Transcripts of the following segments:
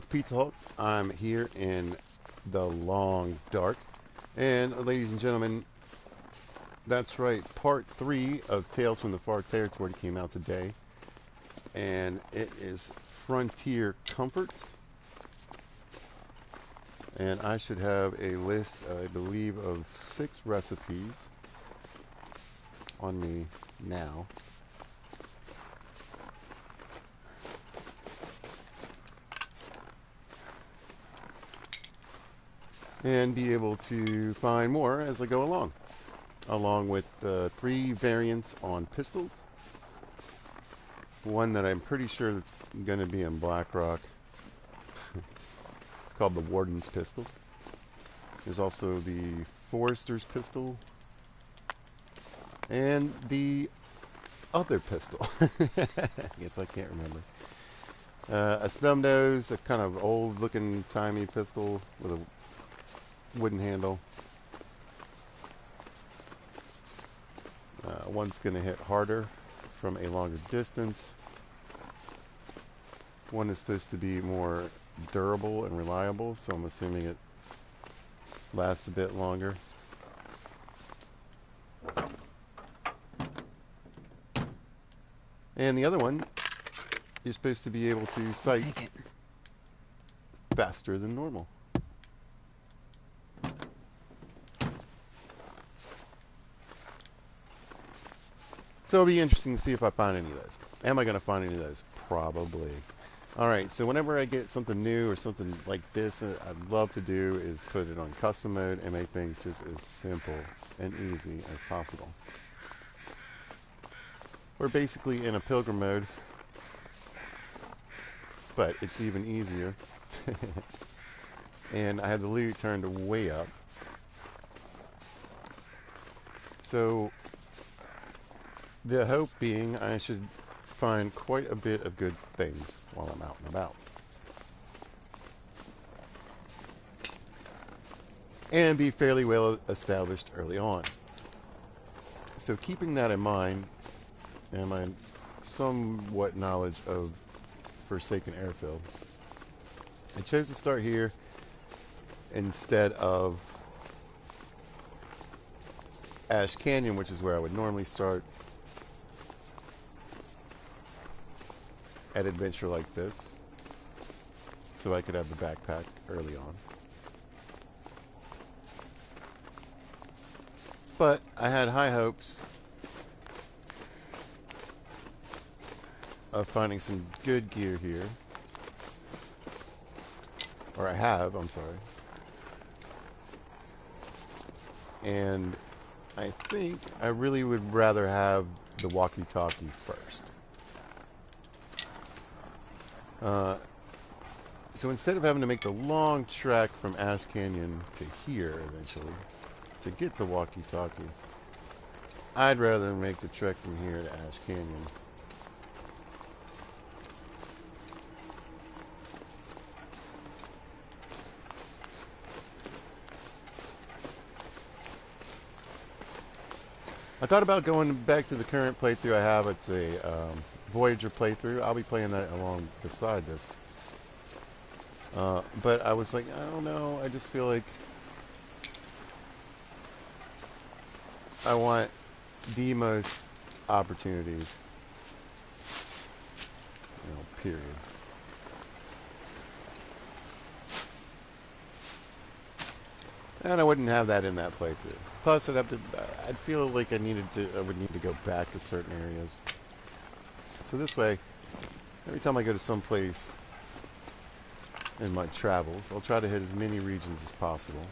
Pizza Hut. I'm here in the long dark. And ladies and gentlemen, that's right, part 3 of Tales from the Far Territory came out today. And it is Frontier Comforts. And I should have a list, I believe, of 6 recipes on me now. And be able to find more as I go along with 3 variants on pistols. One that I'm pretty sure that's going to be in Blackrock. It's called the Warden's Pistol. There's also the Forester's Pistol. And the other pistol. I guess I can't remember. A snub nose, a kind of old looking timey pistol with a wooden handle. One's going to hit harder from a longer distance. One is supposed to be more durable and reliable, so I'm assuming it lasts a bit longer. And the other one, you're supposed to be able to sight faster than normal. So it'll be interesting to see if I find any of those. Am I going to find any of those? Probably. Alright, so whenever I get something new or something like this, I'd love to do is put it on custom mode and make things just as simple and easy as possible. We're basically in a pilgrim mode, but it's even easier. And I have the loot turned way up. So the hope being I should find quite a bit of good things while I'm out and about. And be fairly well established early on. So keeping that in mind, and my somewhat knowledge of Forsaken Airfield, I chose to start here instead of Ash Canyon, which is where I would normally start at adventure like this, so I could have the backpack early on. But I had high hopes of finding some good gear here. Or I have, I'm sorry. And I think I really would rather have the walkie-talkie first. So instead of having to make the long trek from Ash Canyon to here eventually to get the walkie-talkie, I'd rather make the trek from here to Ash Canyon. I thought about going back to the current playthrough I have. It's a Voyager playthrough. I'll be playing that along beside this. But I was like, I don't know. I just feel like I want the most opportunities. Period. And I wouldn't have that in that playthrough. Plus, I'd feel like I would need to go back to certain areas. So this way, every time I go to some place in my travels, I'll try to hit as many regions as possible.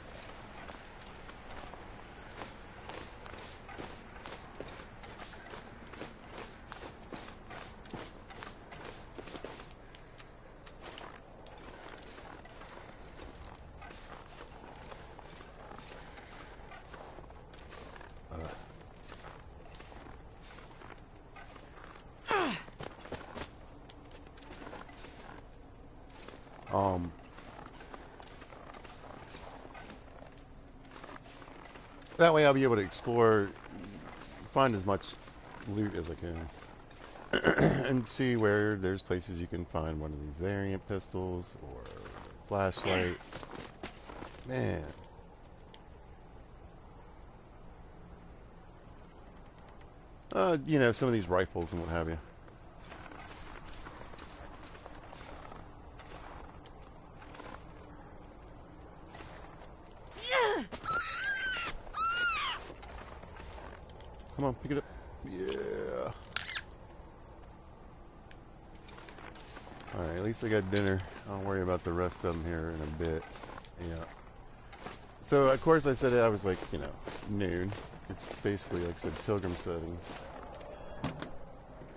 That way I'll be able to explore, find as much loot as I can, and see where there's places you can find one of these variant pistols, or flashlight. Man. You know, some of these rifles and what have you. Come on, pick it up. Yeah. Alright, at least I got dinner. I'll worry about the rest of them here in a bit. Yeah. So, of course, I said I was like, you know, noon. It's basically, like I said, pilgrim settings.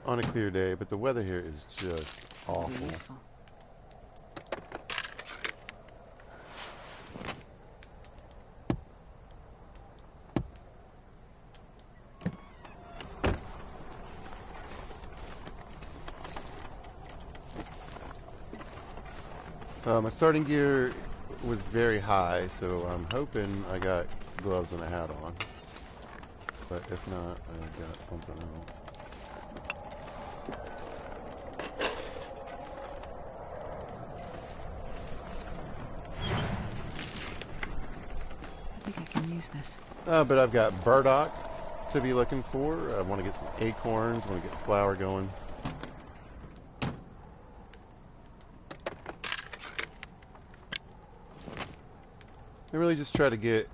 On a clear day, but the weather here is just awful. Useful. My starting gear was very high, so I'm hoping I got gloves and a hat on. But if not, I got something else. I think I can use this. But I've got burdock to be looking for. I want to get some acorns. I want to get flour going. I really just try to get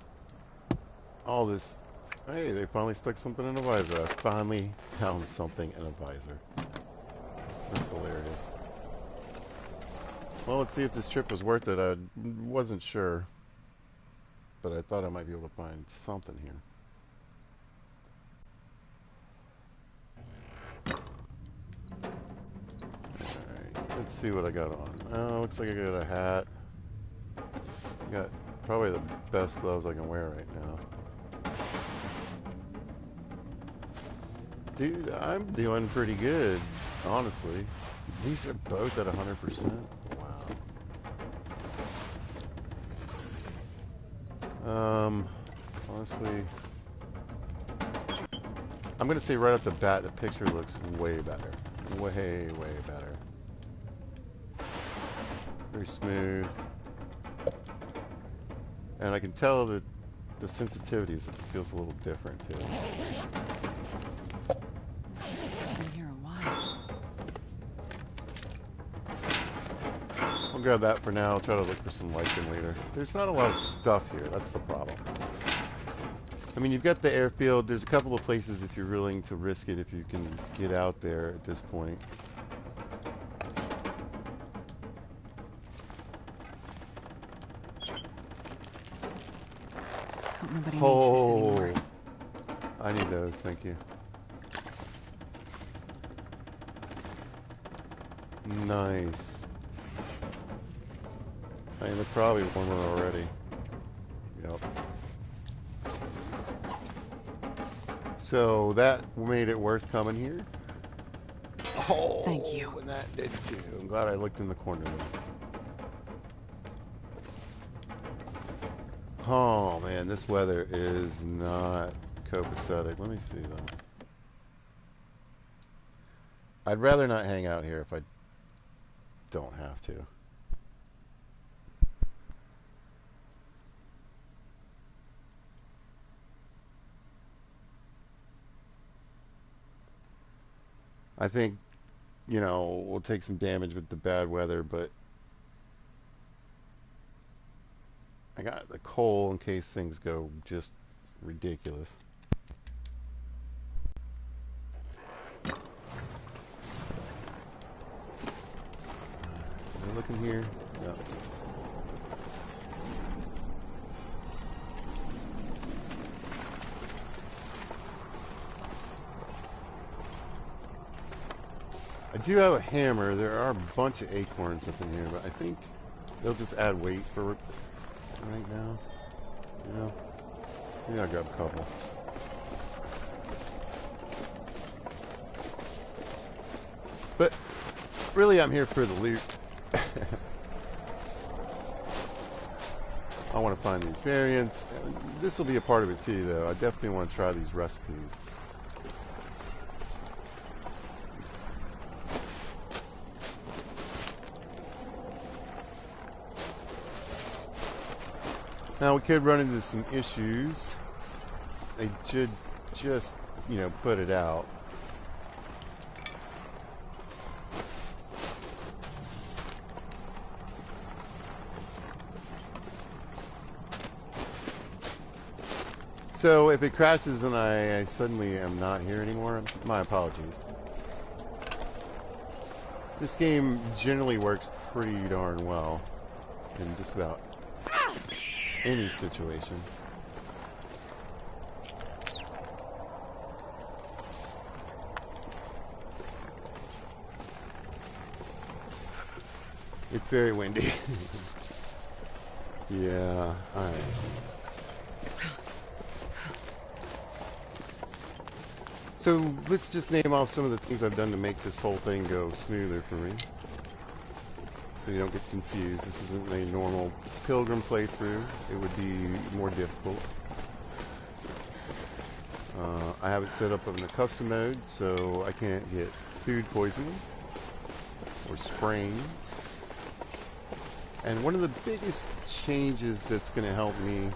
all this. Hey, they finally stuck something in a visor. I finally found something in a visor. That's hilarious. Well, let's see if this trip was worth it. I wasn't sure, but I thought I might be able to find something here. Alright, let's see what I got on. Oh, looks like I got a hat. I got probably the best gloves I can wear right now. Dude, I'm doing pretty good, honestly. These are both at 100%. Wow. Honestly, I'm gonna say right off the bat, the picture looks way better. Way, way better. Very smooth. And I can tell that the sensitivity feels a little different too. I've been here a while. I'll grab that for now. I'll try to look for some lichen later. There's not a lot of stuff here. That's the problem. I mean, you've got the airfield. There's a couple of places if you're willing to risk it, if you can get out there at this point. Hope nobody needs this anymore. I need those, thank you. Nice. I mean, they're probably warmer already. Yep. So that made it worth coming here. Oh, thank you. And that did too. I'm glad I looked in the corner there. Oh man, this weather is not copacetic. Let me see though. I'd rather not hang out here if I don't have to. I think, you know, we'll take some damage with the bad weather, but I got the coal in case things go just ridiculous. Am I looking here? No. I do have a hammer. There are a bunch of acorns up in here, but I think they'll just add weight for right now. You know? Maybe I'll grab a couple. But really, I'm here for the loot. I want to find these variants. This will be a part of it too, though. I definitely want to try these recipes. Now we could run into some issues. They should just, you know, put it out. So if it crashes and I suddenly am not here anymore, my apologies. This game generally works pretty darn well in just about any situation. It's very windy. Yeah, alright. So let's just name off some of the things I've done to make this whole thing go smoother for me. So you don't get confused. This isn't a normal Pilgrim playthrough. It would be more difficult. I have it set up in a custom mode so I can't get food poisoning or sprains. And one of the biggest changes that's going to help me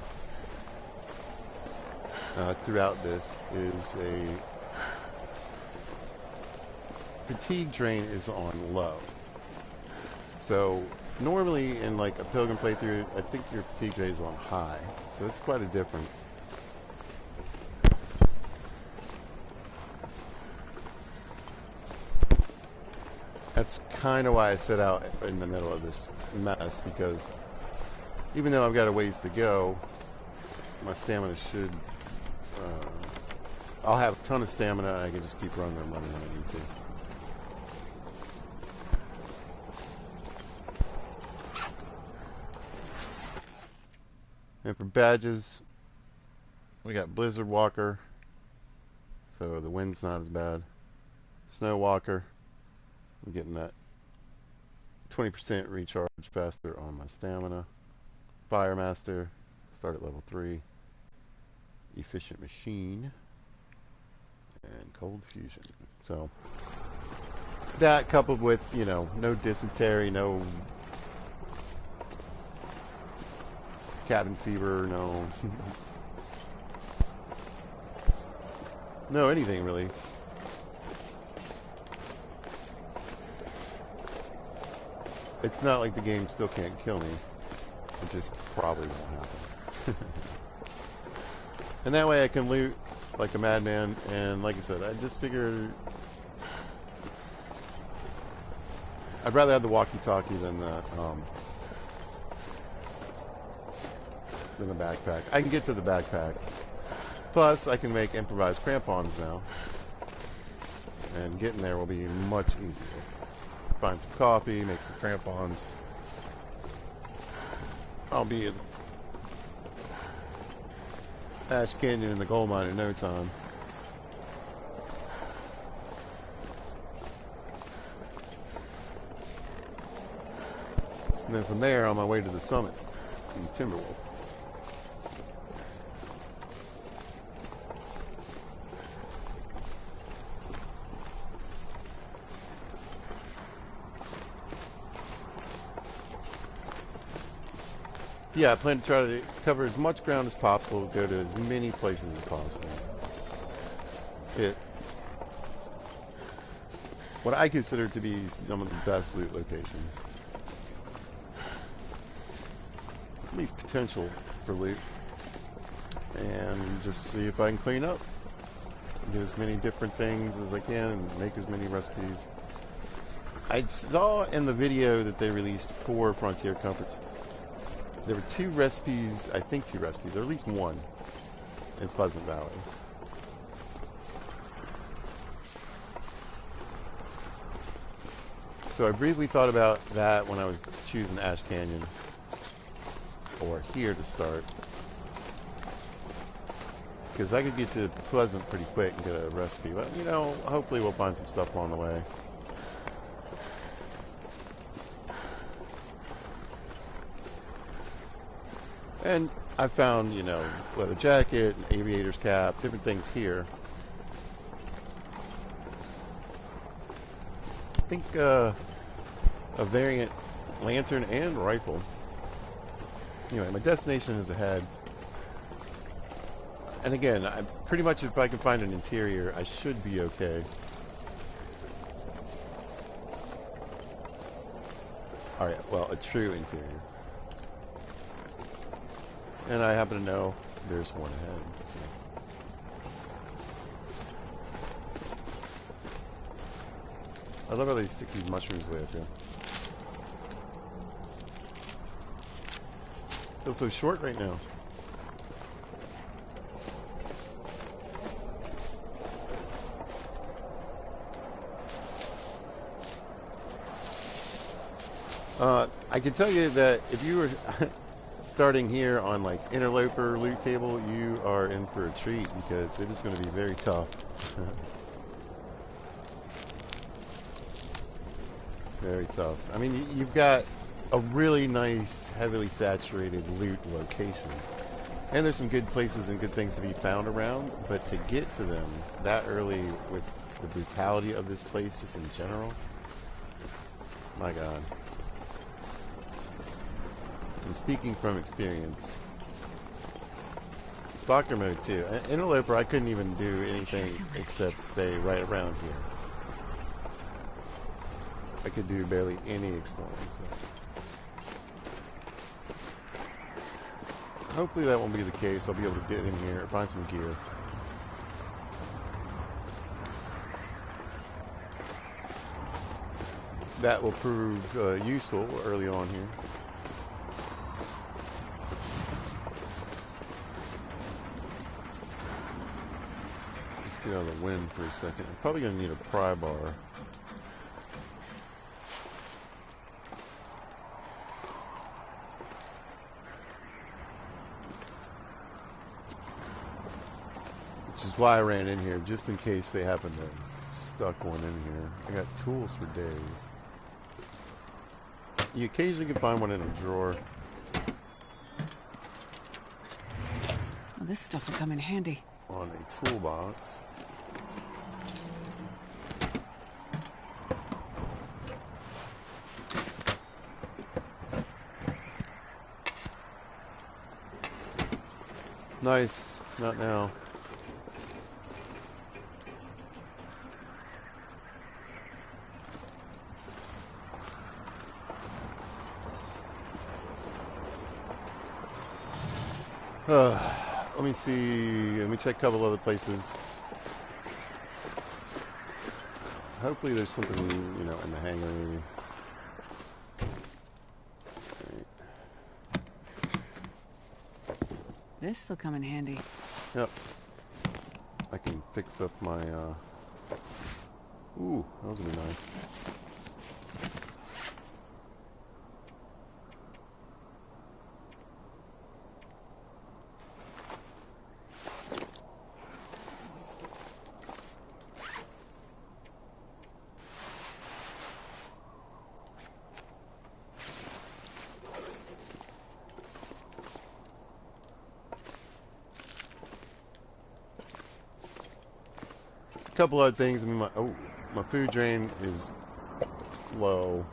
throughout this is a fatigue drain is on low. So normally in like a Pilgrim playthrough, I think your fatigue drain is on high. So it's quite a difference. That's kind of why I set out in the middle of this mess, because even though I've got a ways to go, my stamina should... I'll have a ton of stamina and I can just keep running and running when I need to. And for badges, we got Blizzard Walker, so the wind's not as bad. Snow Walker, I'm getting that 20% recharge faster on my stamina. Fire Master, start at level 3. Efficient Machine, and Cold Fusion. So that coupled with, you know, no dysentery, no cabin fever, no no anything really. It's not like the game still can't kill me. It just probably won't happen. And that way I can loot like a madman, and like I said, I just figured I'd rather have the walkie-talkie than the backpack. I can get to the backpack. Plus, I can make improvised crampons now. And getting there will be much easier. Find some coffee, make some crampons. I'll be at Ash Canyon in the gold mine in no time. And then from there, on my way to the summit in Timberwolf. Yeah, I plan to try to cover as much ground as possible, go to as many places as possible. What I consider to be some of the best loot locations. At least potential for loot. And just see if I can clean up. Do as many different things as I can and make as many recipes. I saw in the video that they released for Frontier Comforts. There were 2 recipes, I think 2 recipes, or at least 1, in Pleasant Valley. So I briefly thought about that when I was choosing Ash Canyon, or here to start. Because I could get to Pleasant pretty quick and get a recipe, but you know, hopefully we'll find some stuff along the way. And I found, you know, leather jacket, an aviator's cap, different things here. I think a variant lantern and rifle. Anyway, my destination is ahead. And again, I pretty much if I can find an interior, I should be okay. Alright, well, a true interior. And I happen to know there's one ahead. So. I love how they stick these mushrooms way up here. Feels so short right now. I can tell you that if you were starting here on like interloper loot table, you are in for a treat because it is going to be very tough. Very tough. I mean, you've got a really nice, heavily saturated loot location. And there's some good places and good things to be found around, but to get to them that early with the brutality of this place just in general, my God. I'm speaking from experience. Stalker mode too. Interloper, I couldn't even do anything except stay right around here. I could do barely any exploring, so. Hopefully that won't be the case. I'll be able to get in here and find some gear. That will prove useful early on here. Let's get out of the wind for a second. I'm probably going to need a pry bar. Which is why I ran in here, just in case they happen to stuck one in here. I got tools for days. You occasionally can find one in a drawer. Well, this stuff will come in handy. On a toolbox. Nice. Not now. Let me see. Let me check a couple other places. Hopefully there's something, you know, in the hangar maybe. This'll come in handy. Yep. I can fix up my, Ooh, that was gonna be nice. Couple other things. I mean, my food drain is low.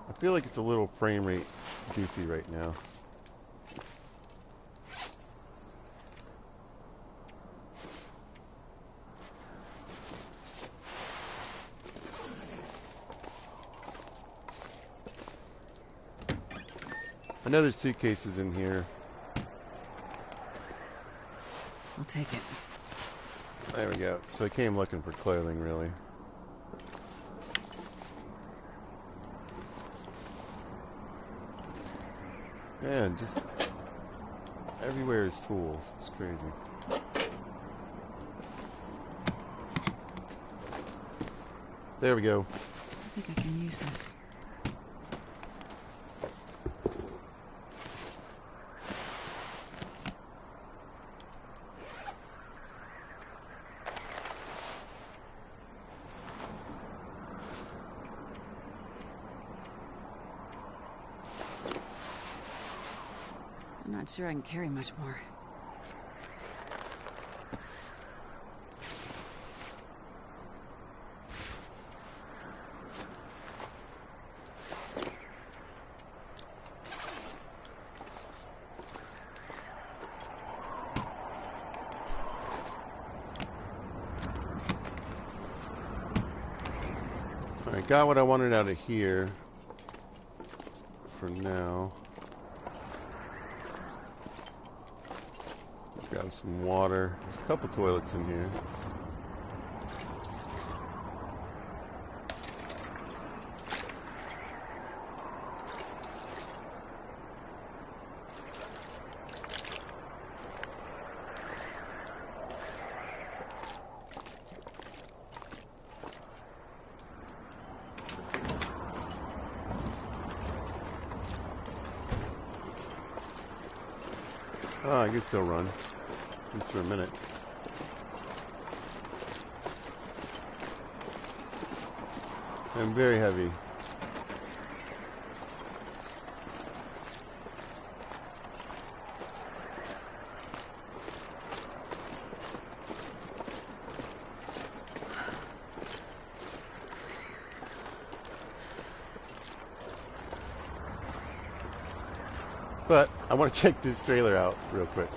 I feel like it's a little frame rate goofy right now. I know there's suitcases in here. I'll take it. There we go. So I came looking for clothing, really. Man, just everywhere is tools. It's crazy. There we go. I think I can use this. I'm not sure I can carry much more. got what I wanted out of here for now. Grab some water. There's a couple toilets in here. Oh, I can still run. At least for a minute. I'm very heavy. But I want to check this trailer out real quick.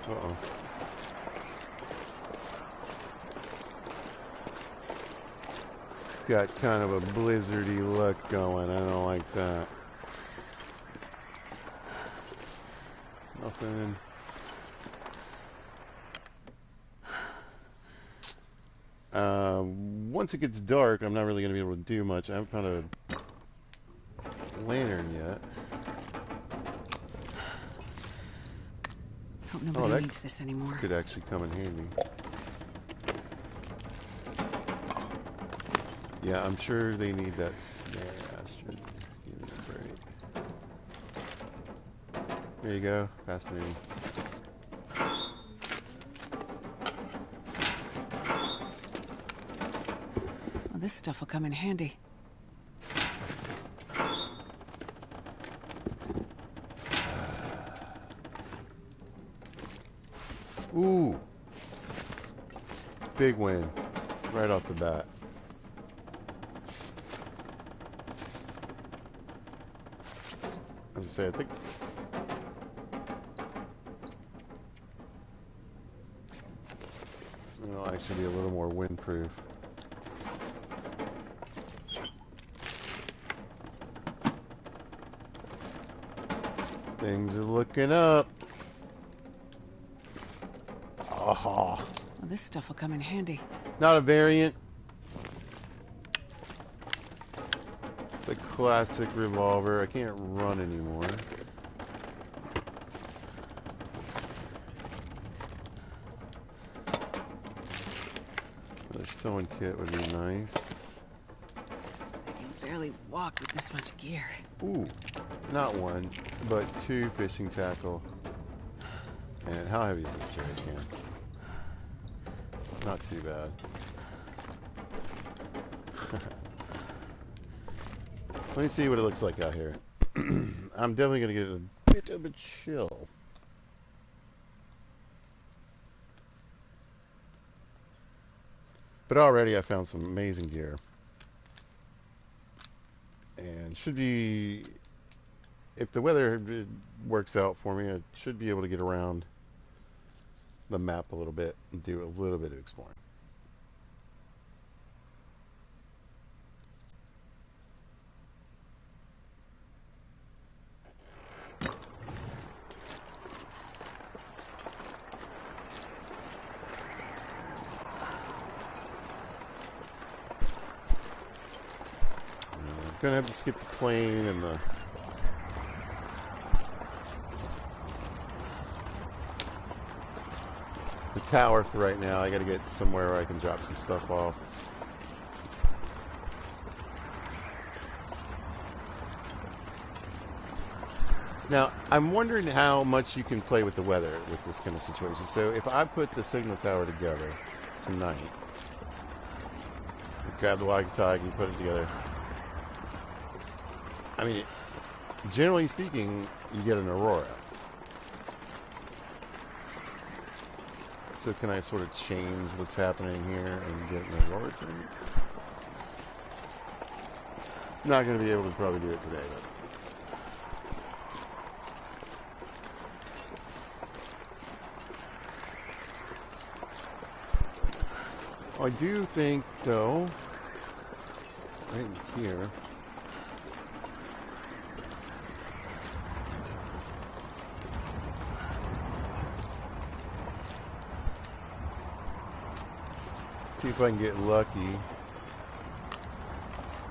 Uh-oh. It's got kind of a blizzardy look going. I don't like that. Nothing. Once it gets dark, I'm not really going to be able to do much. I haven't found a lantern yet. Hope nobody needs this anymore. Could actually come in handy. Yeah, I'm sure they need that snare, Astrid. Give me a break. There you go. Fascinating. Well, this stuff will come in handy. Ooh. Big win. Right off the bat. As I say, I think it'll actually be a little more windproof. Things are looking up. Oh. Well, this stuff will come in handy. Not a variant. The classic revolver. I can't run anymore. Another sewing kit would be nice. I can barely walk with this much gear. Ooh, not one, but 2 fishing tackle. And how heavy is this jerry can? Not too bad. Let me see what it looks like out here. I'm definitely going to get a bit of a chill. But already I found some amazing gear. And should be, if the weather works out for me, I should be able to get around the map a little bit and do a little bit of exploring. I'm gonna have to skip the plane and the tower for right now. I gotta get somewhere where I can drop some stuff off. Now, I'm wondering how much you can play with the weather with this kind of situation. So if I put the signal tower together tonight, you grab the walkie-talkie, you put it together. I mean, generally speaking, you get an aurora. So can I sort of change what's happening here and get an aurora too? Not going to be able to probably do it today, but I do think, though, right here. See if I can get lucky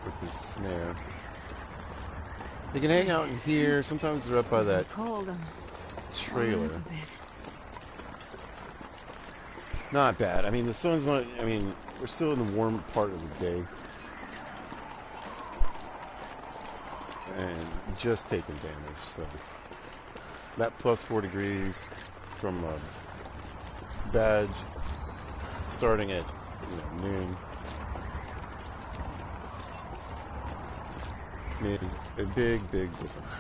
with this snare. They can hang out in here. Sometimes they're up by that cold. trailer. Not bad. I mean, the sun's not... I mean, we're still in the warm part of the day. And just taking damage, so... That plus 4 degrees from badge starting at, noon. Made a big, big difference.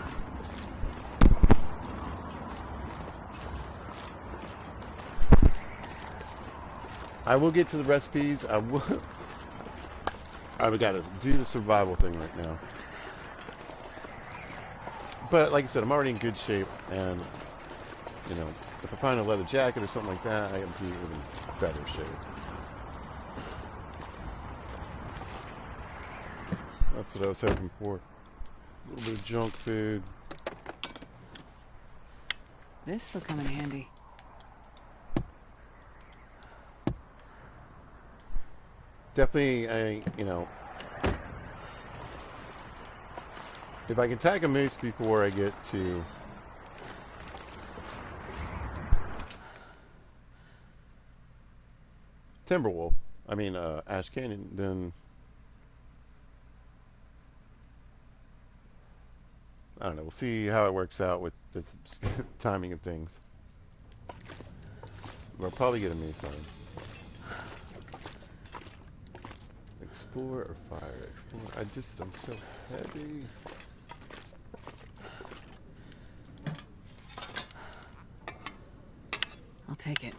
I will get to the recipes. I've got to do the survival thing right now. But like I said, I'm already in good shape, and if I find a leather jacket or something like that, I can be in better shape. That's what I was hoping for. A little bit of junk food. This'll come in handy. Definitely, if I can tag a moose before I get to Timberwolf, Ash Canyon, then I don't know. We'll see how it works out with the timing of things. We'll probably get a moose on. Explore or fire? Explore. I'm so heavy. I'll take it.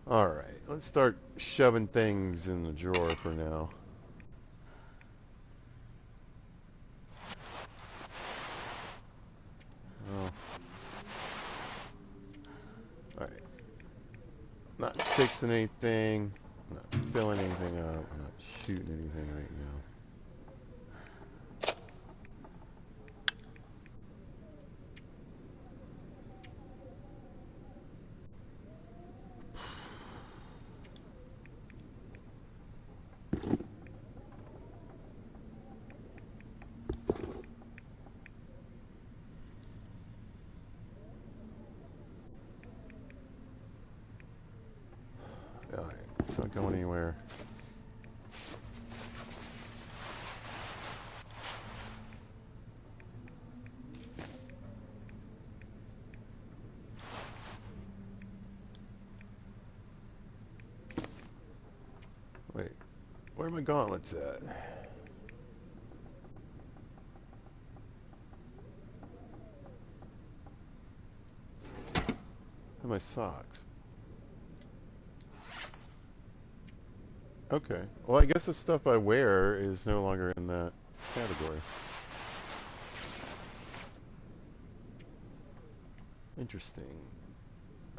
Alright, let's start shoving things in the drawer for now. Oh. Alright. Not fixing anything. Not filling anything up. I'm not shooting anything right now. Alright, it's not going anywhere. Wait, where are my gauntlets at? And my socks. Okay. Well, I guess the stuff I wear is no longer in that category. Interesting.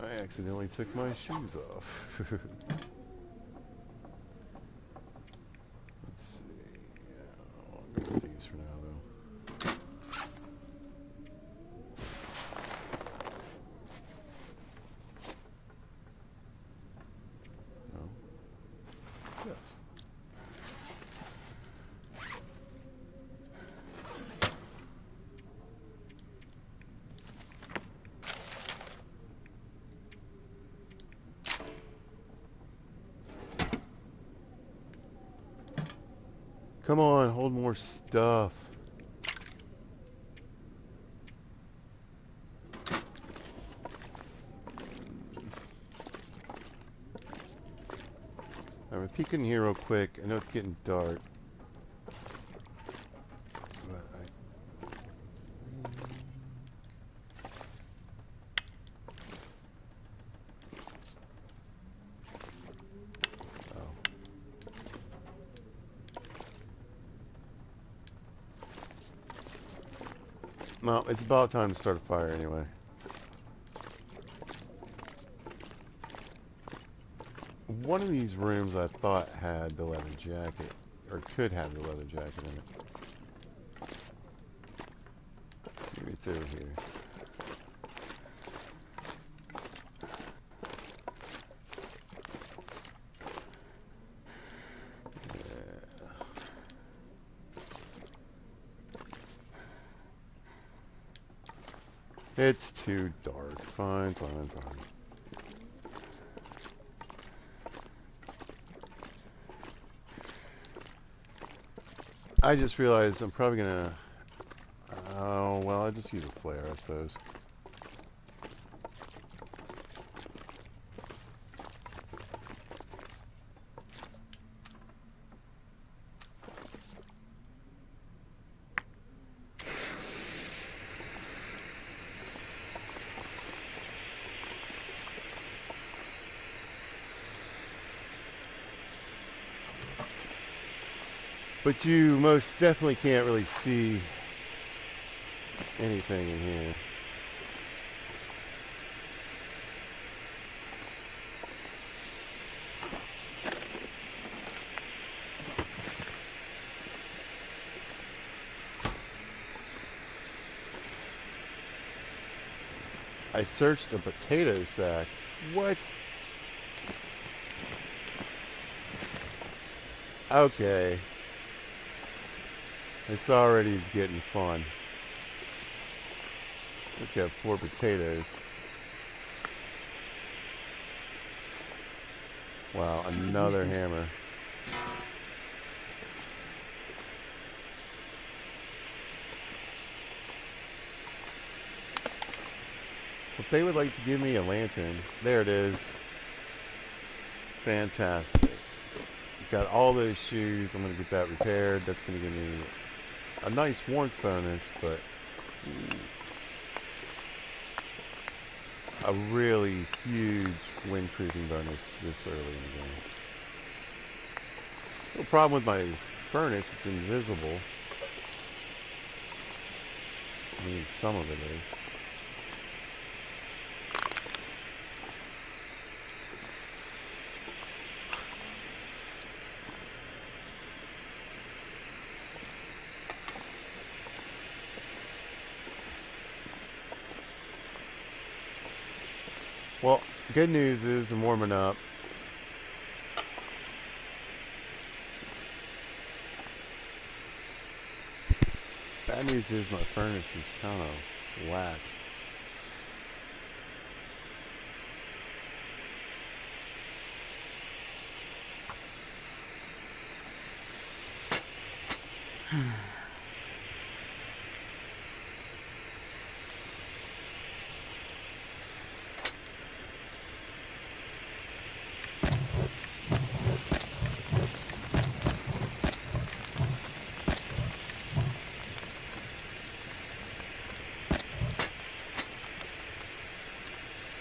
I accidentally took my shoes off. Let's see. Yeah, I'll go with these for now, though. No. Yes. Come on, hold more stuff. I'm gonna peek in here real quick. I know it's getting dark. But Well, it's about time to start a fire anyway. One of these rooms I thought had the leather jacket, or could have the leather jacket in it. Maybe it's over here. It's too dark. Fine, fine, fine. I just realized I'm probably gonna... Oh, well, I'll just use a flare, I suppose. But you most definitely can't really see anything in here. I searched a potato sack. What? Okay. This already is getting fun. Just got 4 potatoes. Wow, another hammer. If they would like to give me a lantern, there it is. Fantastic. Got all those shoes. I'm going to get that repaired. That's going to give me a nice warmth bonus, but a really huge windproofing bonus this early in the game. No problem with my furnace, it's invisible. I mean, some of it is. Well, good news is I'm warming up. Bad news is my furnace is kind of whack.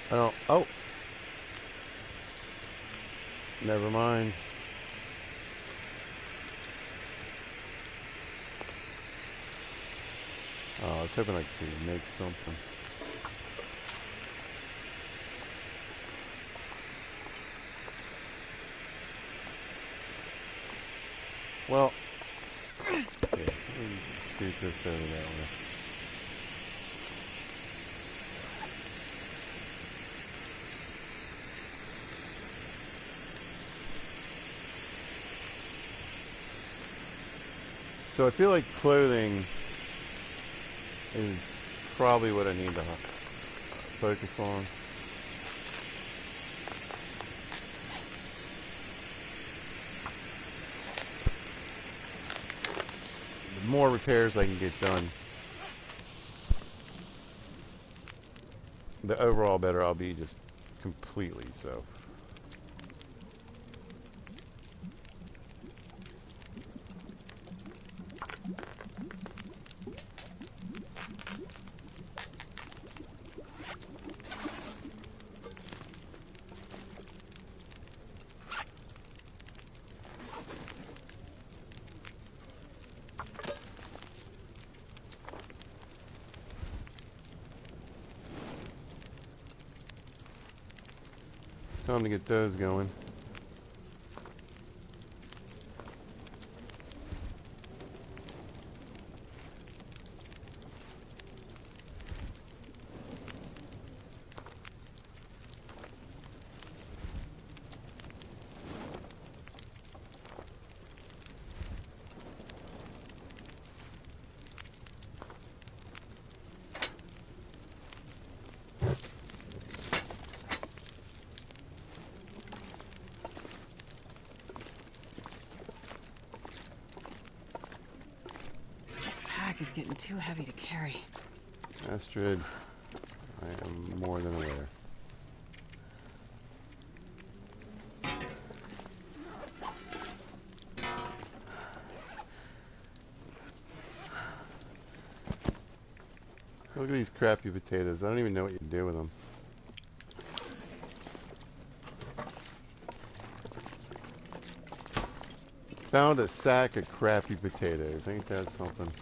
I don't... Oh! Never mind. Oh, I was hoping I could make something. Well, okay, let me scoot this over that way. So I feel like clothing is probably what I need to focus on. The more repairs I can get done, the overall better I'll be, just completely so. Time to get those going. Is getting too heavy to carry. Astrid, I am more than aware. Look at these crappy potatoes. I don't even know what you do with them. Found a sack of crappy potatoes. Ain't that something?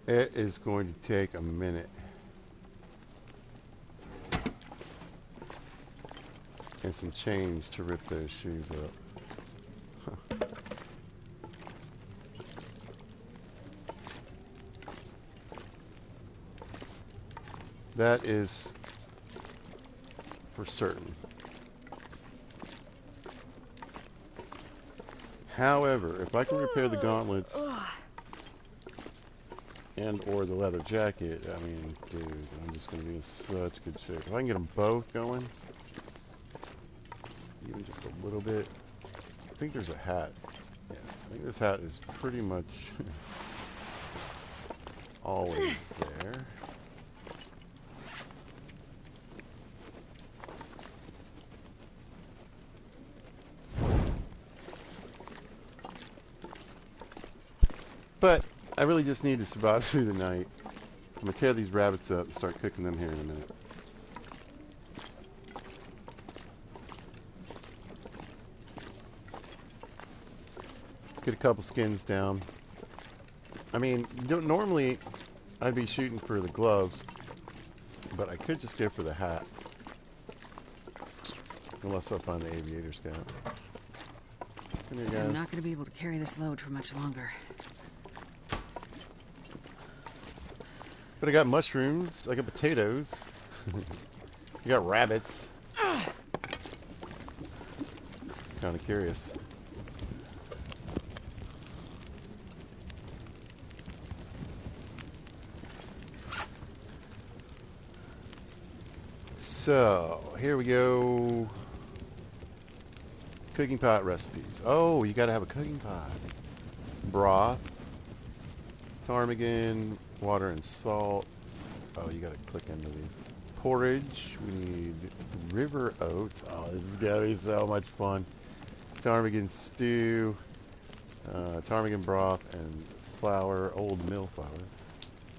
It is going to take a minute. And some chains to rip those shoes up. Huh. That is for certain. However, if I can repair the gauntlets and or the leather jacket, I mean, dude, I'm just going to be in such good shape. If I can get them both going, even just a little bit. I think there's a hat. Yeah, I think this hat is pretty much always there. But I really just need to survive through the night. I'm going to tear these rabbits up and start cooking them here in a minute. Get a couple skins down. I mean, normally I'd be shooting for the gloves, but I could just go for the hat. Unless I find the aviator scout. Come here, guys. I'm not going to be able to carry this load for much longer. But I got mushrooms, I got potatoes, you got rabbits. Kind of curious. So, here we go. Cooking pot recipes. Oh, you gotta have a cooking pot. Broth. Ptarmigan, water and salt. Oh, you gotta click into these. Porridge. We need river oats. Oh, this is gonna be so much fun. Ptarmigan stew. Ptarmigan broth and flour. Old mill flour.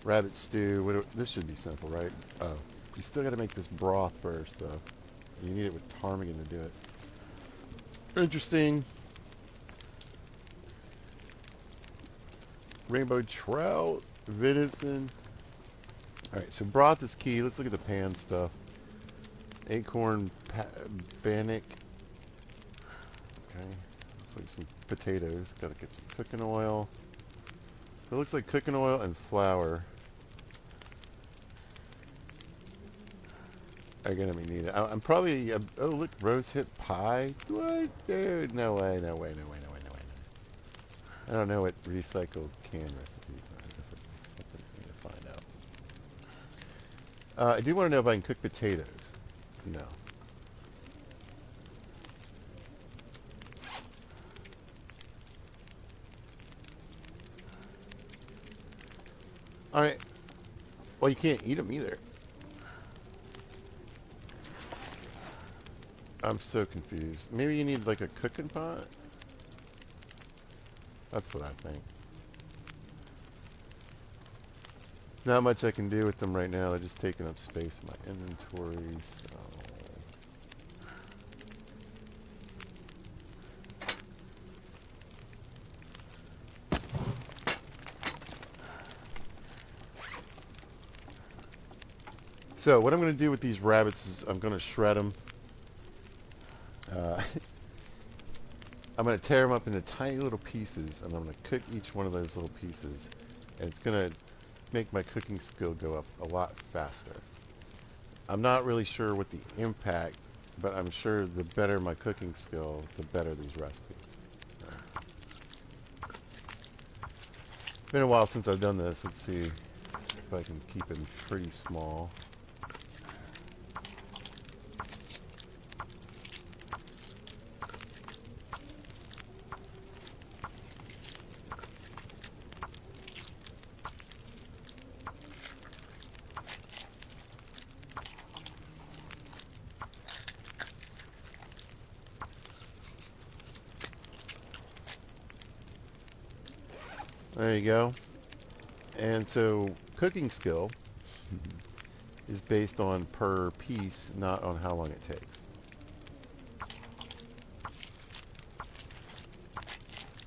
Rabbit stew. This should be simple, right? Oh, you still gotta make this broth first, though. You need it with ptarmigan to do it. Interesting. Rainbow trout, venison. Alright, so broth is key. Let's look at the pan stuff. Acorn bannock. Okay. Looks like some potatoes. Gotta get some cooking oil. It looks like cooking oil and flour are gonna be needed. I'm probably... oh, look, rose hip pie. What? Dude, no way, no way, no way, no way, no way, no way. I don't know what recycled can recipes are. I guess that's something we need to find out. I do want to know if I can cook potatoes. No. Alright. Well, you can't eat them either. I'm so confused. Maybe you need like a cooking pot? That's what I think. Not much I can do with them right now. They're just taking up space in my inventory. So. So what I'm going to do with these rabbits is I'm going to shred them. I'm going to tear them up into tiny little pieces, and I'm going to cook each one of those little pieces. And it's going to make my cooking skill go up a lot faster. I'm not really sure what the impact, but I'm sure the better my cooking skill, the better these recipes. So. It's been a while since I've done this. Let's see if I can keep it pretty small. There you go. And so cooking skill is based on per piece, not on how long it takes.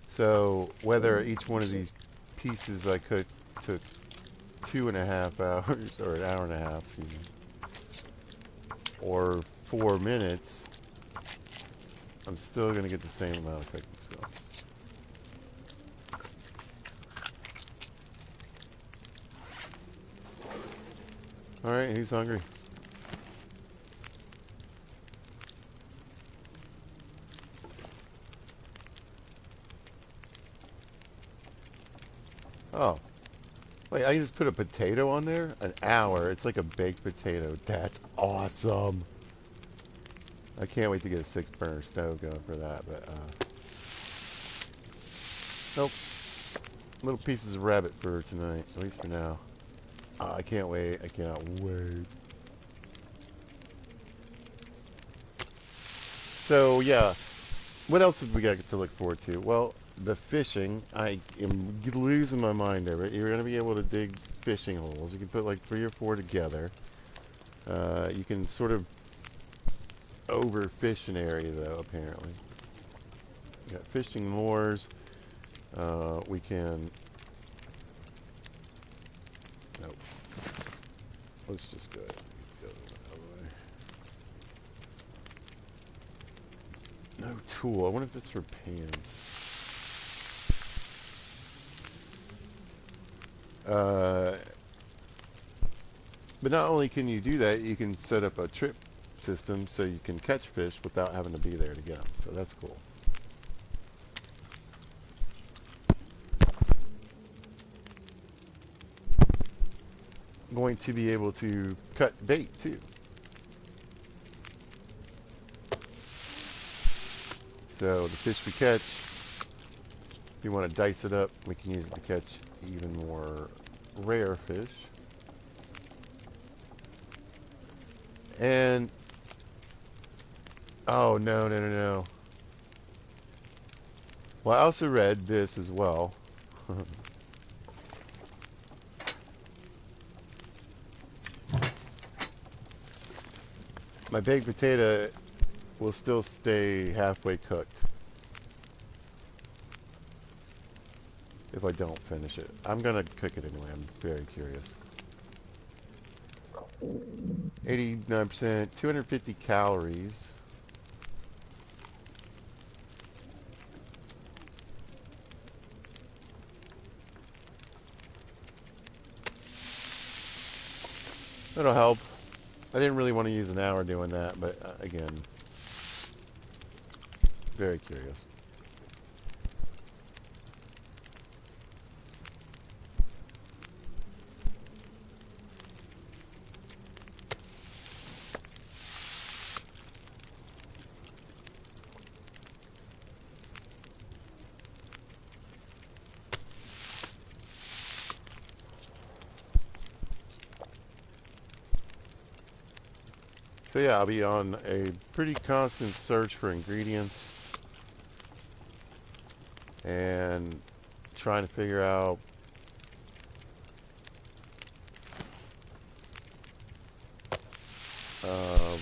So whether each one of these pieces I cooked took 2.5 hours, or an hour and a half, excuse me, or 4 minutes, I'm still going to get the same amount of cooking skill. Alright, who's hungry? Oh. Wait, I just put a potato on there? An hour. It's like a baked potato. That's awesome. I can't wait to get a 6-burner stove going for that, but, nope. Little pieces of rabbit for tonight, at least for now. I can't wait. I cannot wait. So, yeah. What else have we got to look forward to? Well, the fishing. I am losing my mind over it. You're going to be able to dig fishing holes. You can put like 3 or 4 together. You can sort of overfish an area, though, apparently. We got fishing moors. We can... Nope. Let's just go ahead and get the other way. No tool. I wonder if it's for pans. But not only can you do that, you can set up a trip system so you can catch fish without having to be there to get them. So that's cool. Going to be able to cut bait too. So the fish we catch, if you want to dice it up, we can use it to catch even more rare fish. And oh no. Well, I also read this as well. My baked potato will still stay halfway cooked if I don't finish it. I'm gonna cook it anyway. I'm very curious. 89%, 250 calories. That'll help. I didn't really want to use an hour doing that, but again, very curious. So yeah, I'll be on a pretty constant search for ingredients and trying to figure out um,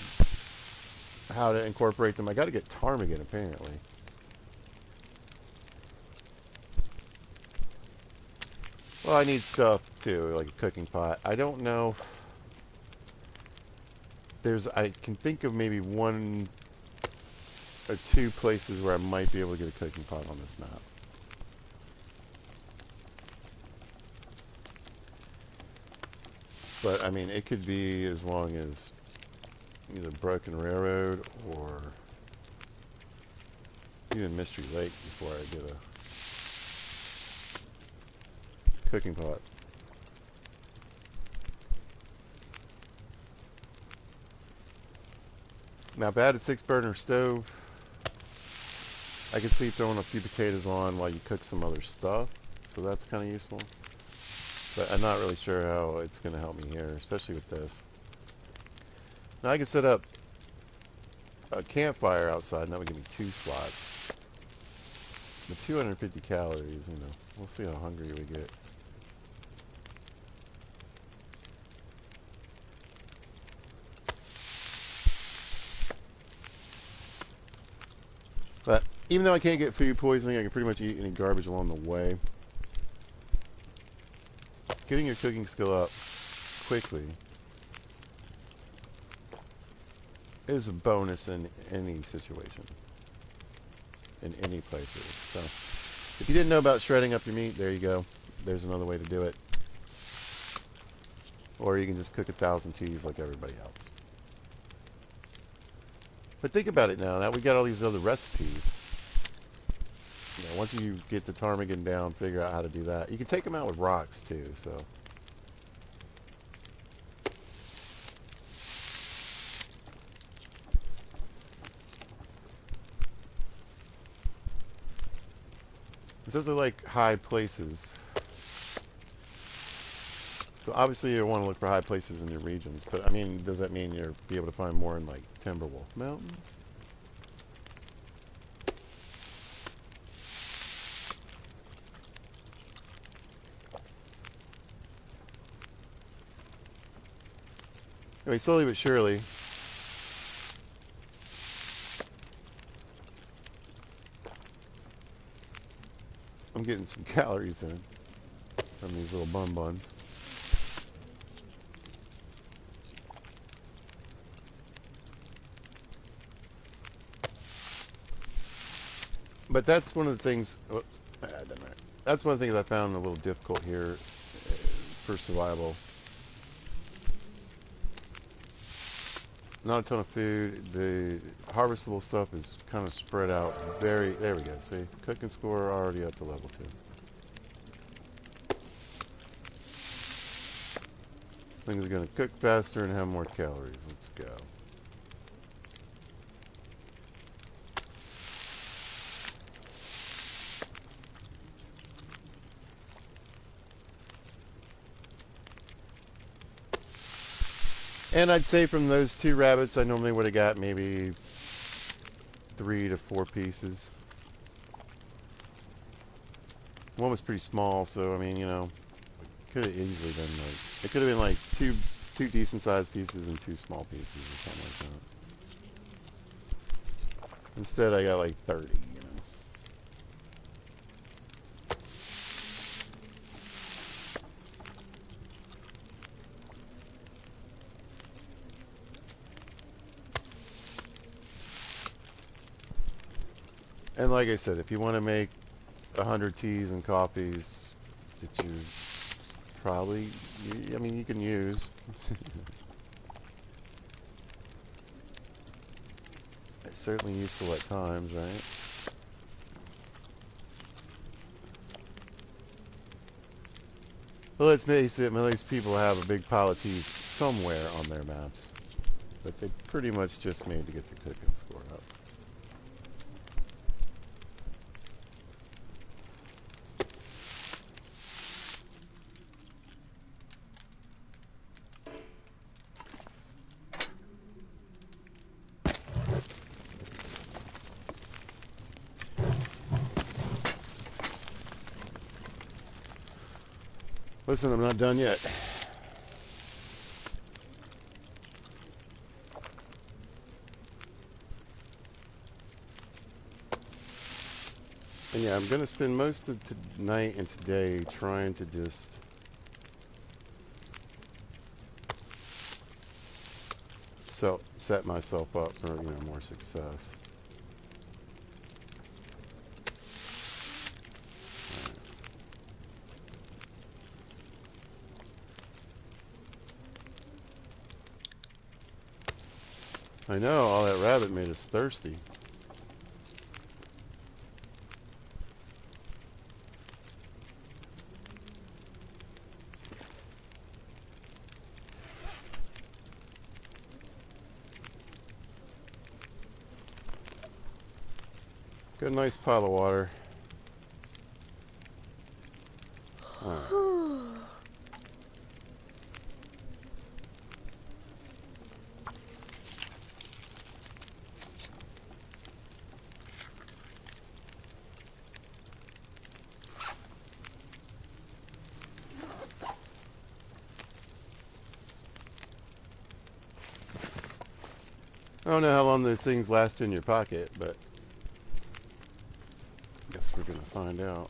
how to incorporate them. I got to get ptarmigan apparently. Well, I need stuff too, like a cooking pot. I don't know. I can think of maybe one or two places where I might be able to get a cooking pot on this map. But I mean, it could be as long as either Broken Railroad or even Mystery Lake before I get a cooking pot. Not bad at 6-burner stove. I could see throwing a few potatoes on while you cook some other stuff, so that's kind of useful. But I'm not really sure how it's going to help me here, especially with this. Now I can set up a campfire outside, and that would give me 2 slots. But 250 calories, you know, we'll see how hungry we get. But even though I can't get food poisoning, I can pretty much eat any garbage along the way. Getting your cooking skill up quickly is a bonus in any situation, in any playthrough. So, if you didn't know about shredding up your meat, there you go. There's another way to do it. Or you can just cook 1,000 teas like everybody else. But think about it now. Now we got all these other recipes. You know, once you get the ptarmigan down, figure out how to do that. You can take them out with rocks too. So. Those are like high places. So obviously you want to look for high places in your regions, but I mean, does that mean you'll be able to find more in like Timberwolf Mountain? Anyway, slowly but surely, I'm getting some calories in from these little buns. But that's one of the things. Oh, I don't know. That's one of the things I found a little difficult here for survival. Not a ton of food. The harvestable stuff is kind of spread out. There we go. See, cooking score already up to level 2. Things are going to cook faster and have more calories. Let's go. And I'd say from those 2 rabbits, I normally would have got maybe 3 to 4 pieces. One was pretty small, so I mean, you know, could have easily been like, it could have been like two decent sized pieces and 2 small pieces or something like that. Instead, I got like 30, you know. And like I said, if you want to make 100 teas and coffees that you probably, I mean, you can use. It's certainly useful at times, right? Well, let's face it, most people have a big pile of teas somewhere on their maps. But they pretty much just made to get their cooking score up. Listen, I'm not done yet. And yeah, I'm going to spend most of tonight and today trying to just set myself up for, more success. I know, all that rabbit made us thirsty. Got a nice pile of water. Alright. I don't know how long those things last in your pocket, but I guess we're going to find out.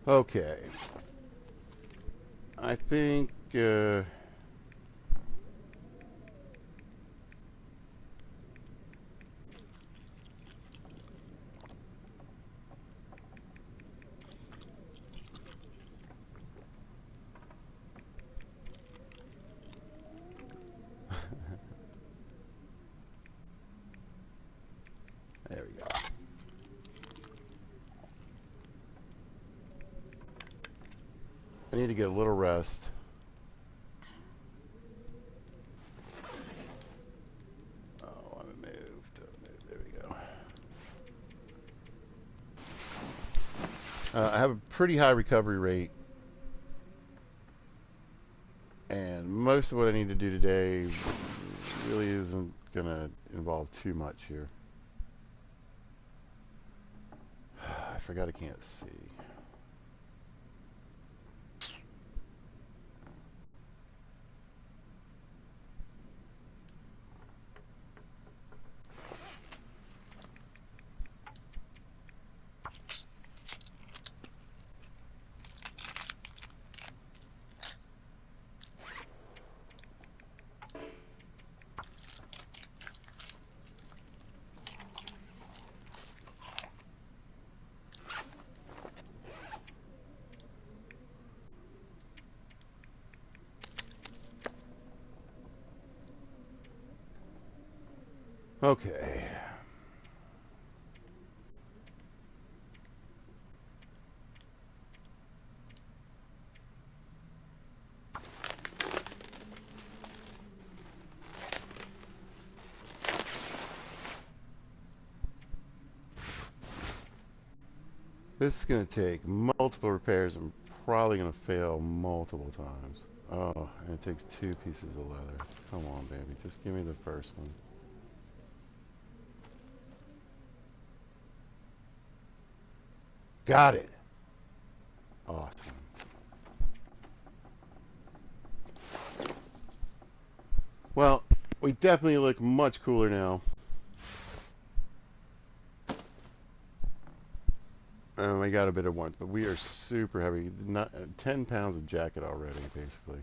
Okay. I think, there we go. I need to get a little rest. Oh, I moved. There we go. I have a pretty high recovery rate. And most of what I need to do today really isn't going to involve too much here. I forgot I can't see. Okay. This is going to take multiple repairs and probably going to fail multiple times. Oh, and it takes 2 pieces of leather. Come on, baby. Just give me the first one. Got it. Awesome. Well, we definitely look much cooler now. We got a bit of warmth, but we are super heavy. Not 10 pounds of jacket already, basically.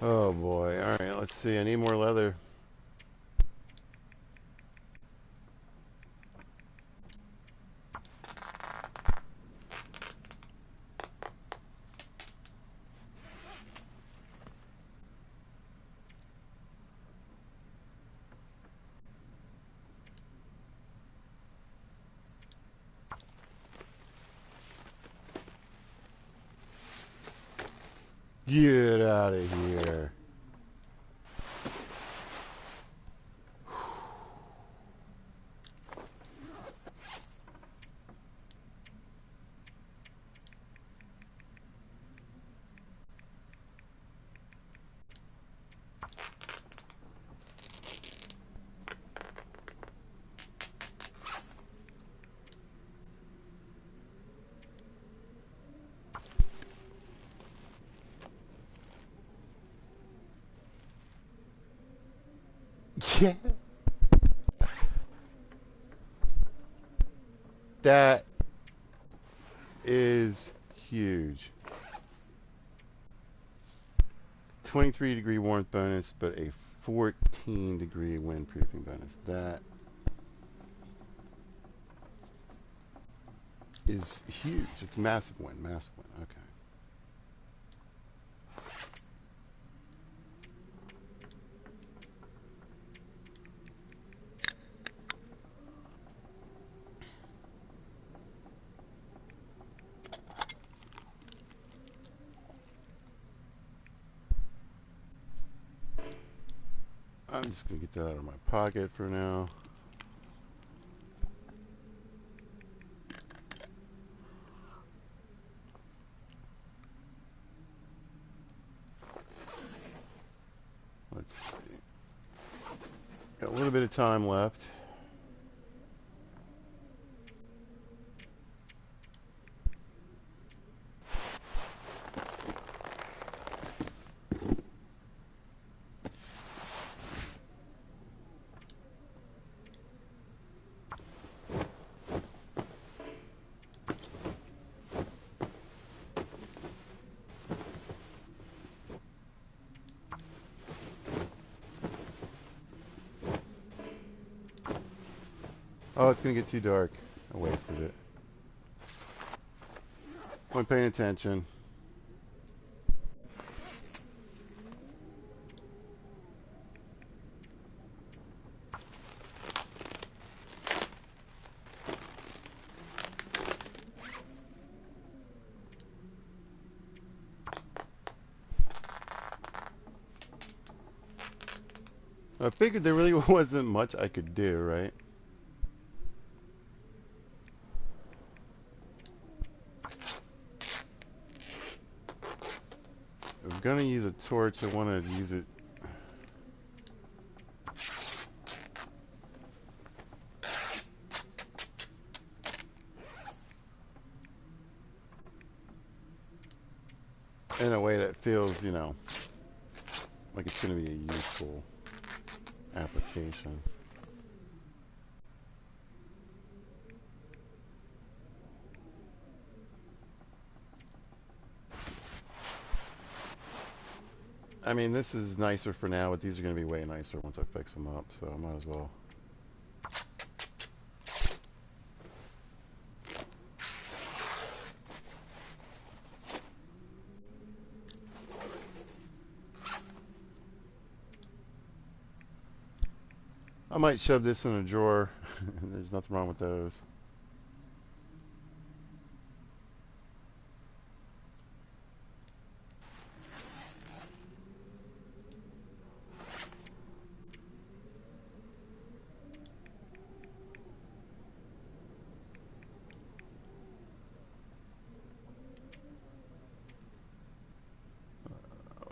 Oh boy. Alright, let's see. I need more leather. Get out of here. Yeah. That is huge. 23-degree warmth bonus, but a 14-degree windproofing bonus. That is huge. It's massive wind, massive wind. Okay. I'm just going to get that out of my pocket for now. Let's see. Got a little bit of time left. Oh, it's going to get too dark. I wasted it. Wasn't paying attention. I figured there really wasn't much I could do, right? I'm going to use a torch. I want to use it. In a way that feels, you know, like it's going to be a useful application. I mean, this is nicer for now, but these are going to be way nicer once I fix them up, so I might as well. I might shove this in a drawer. There's nothing wrong with those.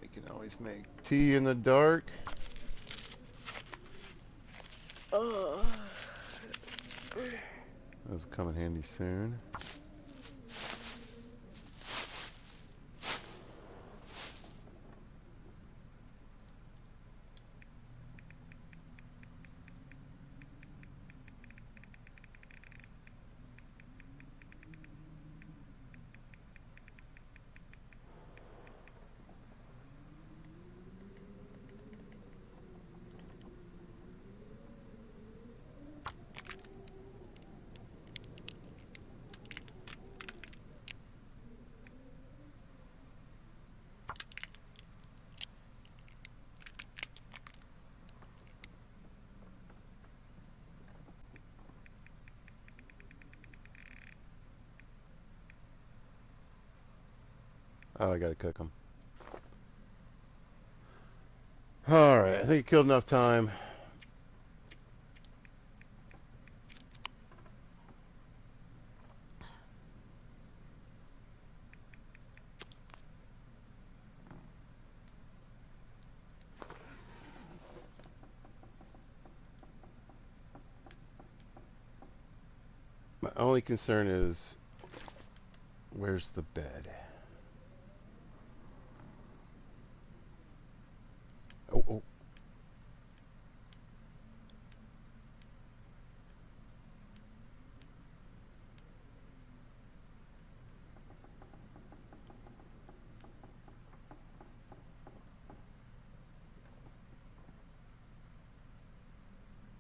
We can always make tea in the dark. Those will come in handy soon. Oh, I gotta cook them. Alright, I think I killed enough time. My only concern is, where's the bed? Oh, oh.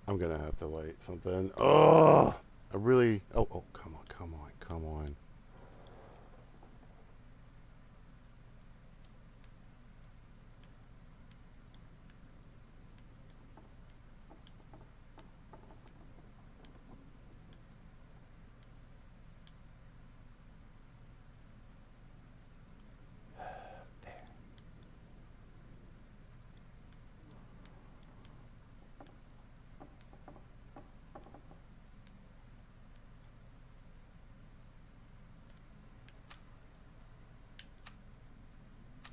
I'm gonna have to light something. Oh! I really... Oh, oh, come on, come on, come on.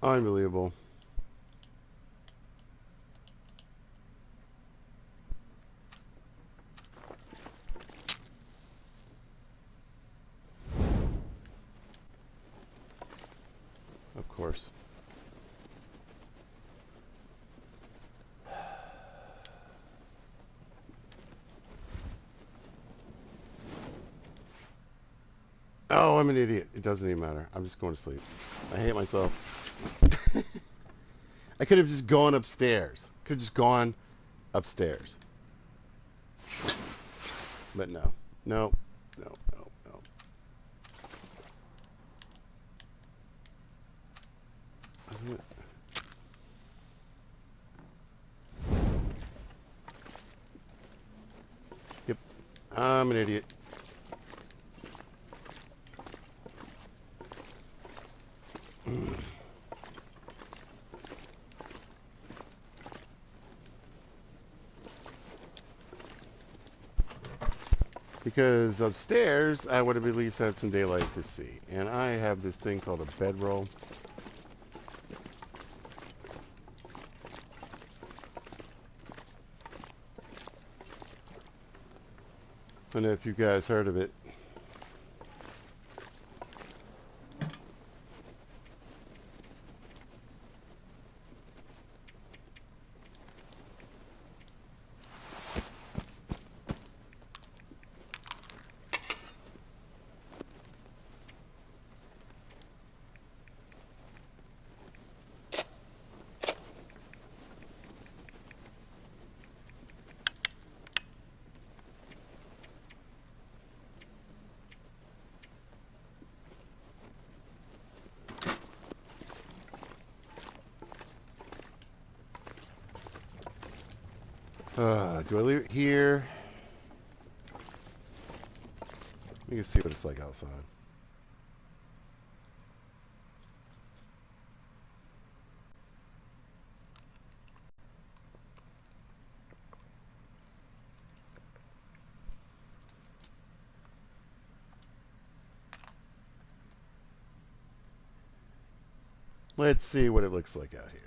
Unbelievable. Of course. Oh, I'm an idiot. It doesn't even matter. I'm just going to sleep. I hate myself. I could have just gone upstairs. Could have just gone upstairs. But no. No. No. No. No. Isn't it? Yep. I'm an idiot. Because upstairs, I would have at least had some daylight to see. And I have this thing called a bedroll. I don't know if you guys heard of it. Do I leave it here? Let me see what it's like outside. Let's see what it looks like out here.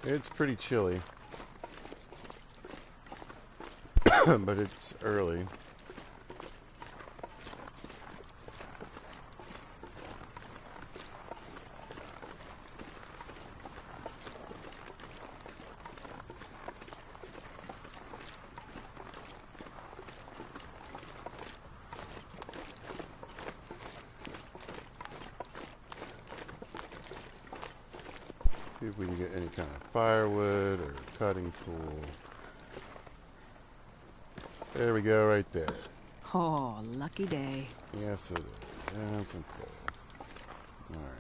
It's pretty chilly. But it's early. See if we can get any kind of firewood or cutting tool. There we go, right there. Oh, lucky day. Yes, it is. And some coal. Alright.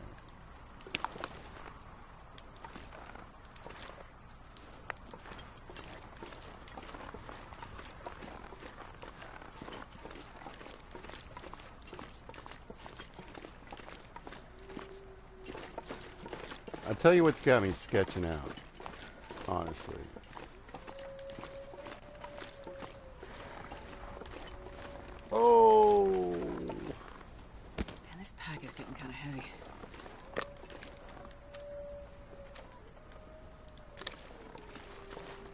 I'll tell you what's got me sketching out, honestly. Oh! Man, this pack is getting kind of heavy.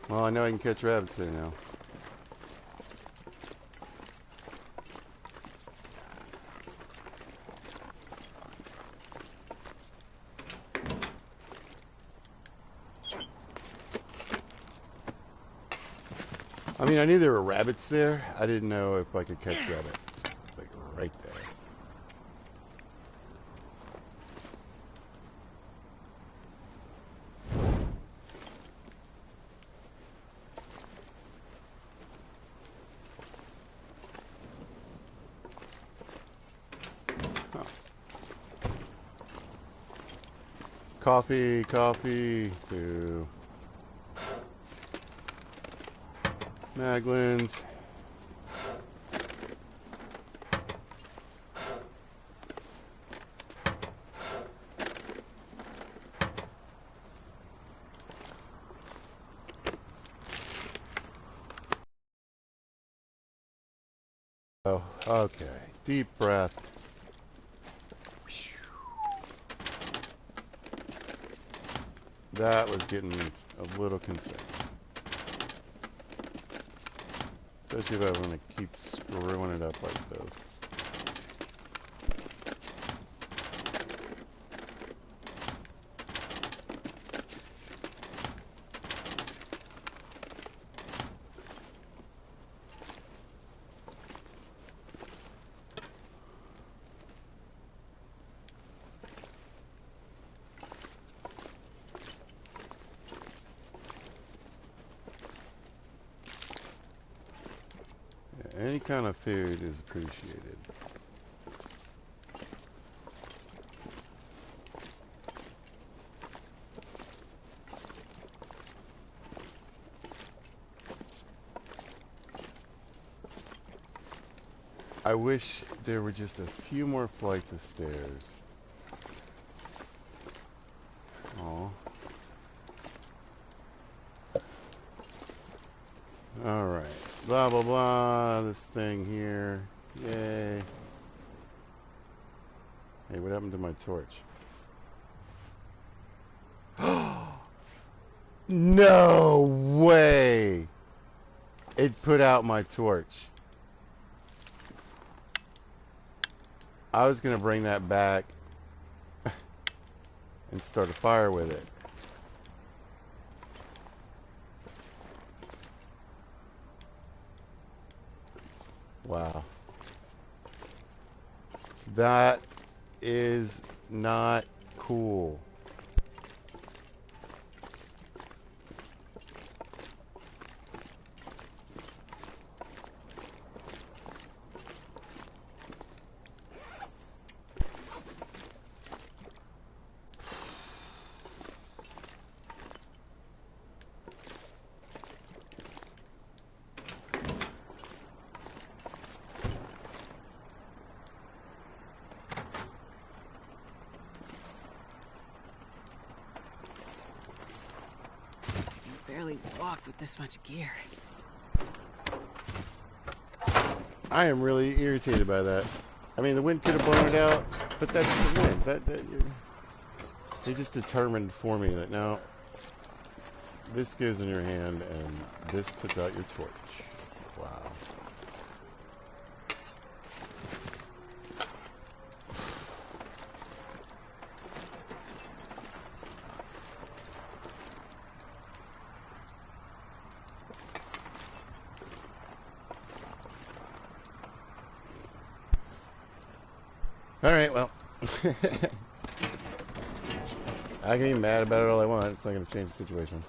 Well, I know I can catch rabbits there now. I mean, I knew there were rabbits there. I didn't know if I could catch rabbits. Like, right there. Huh. Coffee, coffee, boo. Maglins. Oh, okay. Deep breath. That was getting me a little concerned. Especially if I want to keep screwing it up like those. Any kind of food is appreciated. I wish there were just a few more flights of stairs. Aw. Alright. Blah, blah, blah. This thing here. Yay. Hey, what happened to my torch? No way! It put out my torch. I was gonna bring that back and start a fire with it. Wow. That is not cool. Barely walked with this much gear. I am really irritated by that. I mean, the wind could have blown it out, but that's the wind. They just determined for me that now this goes in your hand and this puts out your torch. Wow. Alright, well. I can be mad about it all I want. It's not going to change the situation.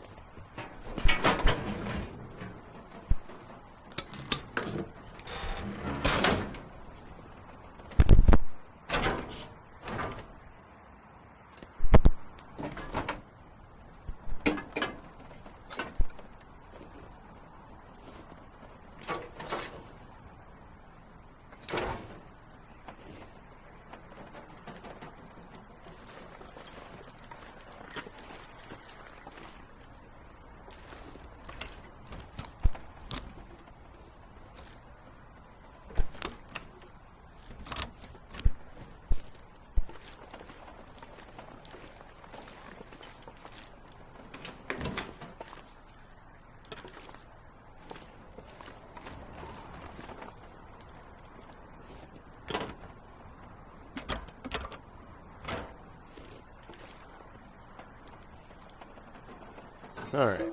Alright.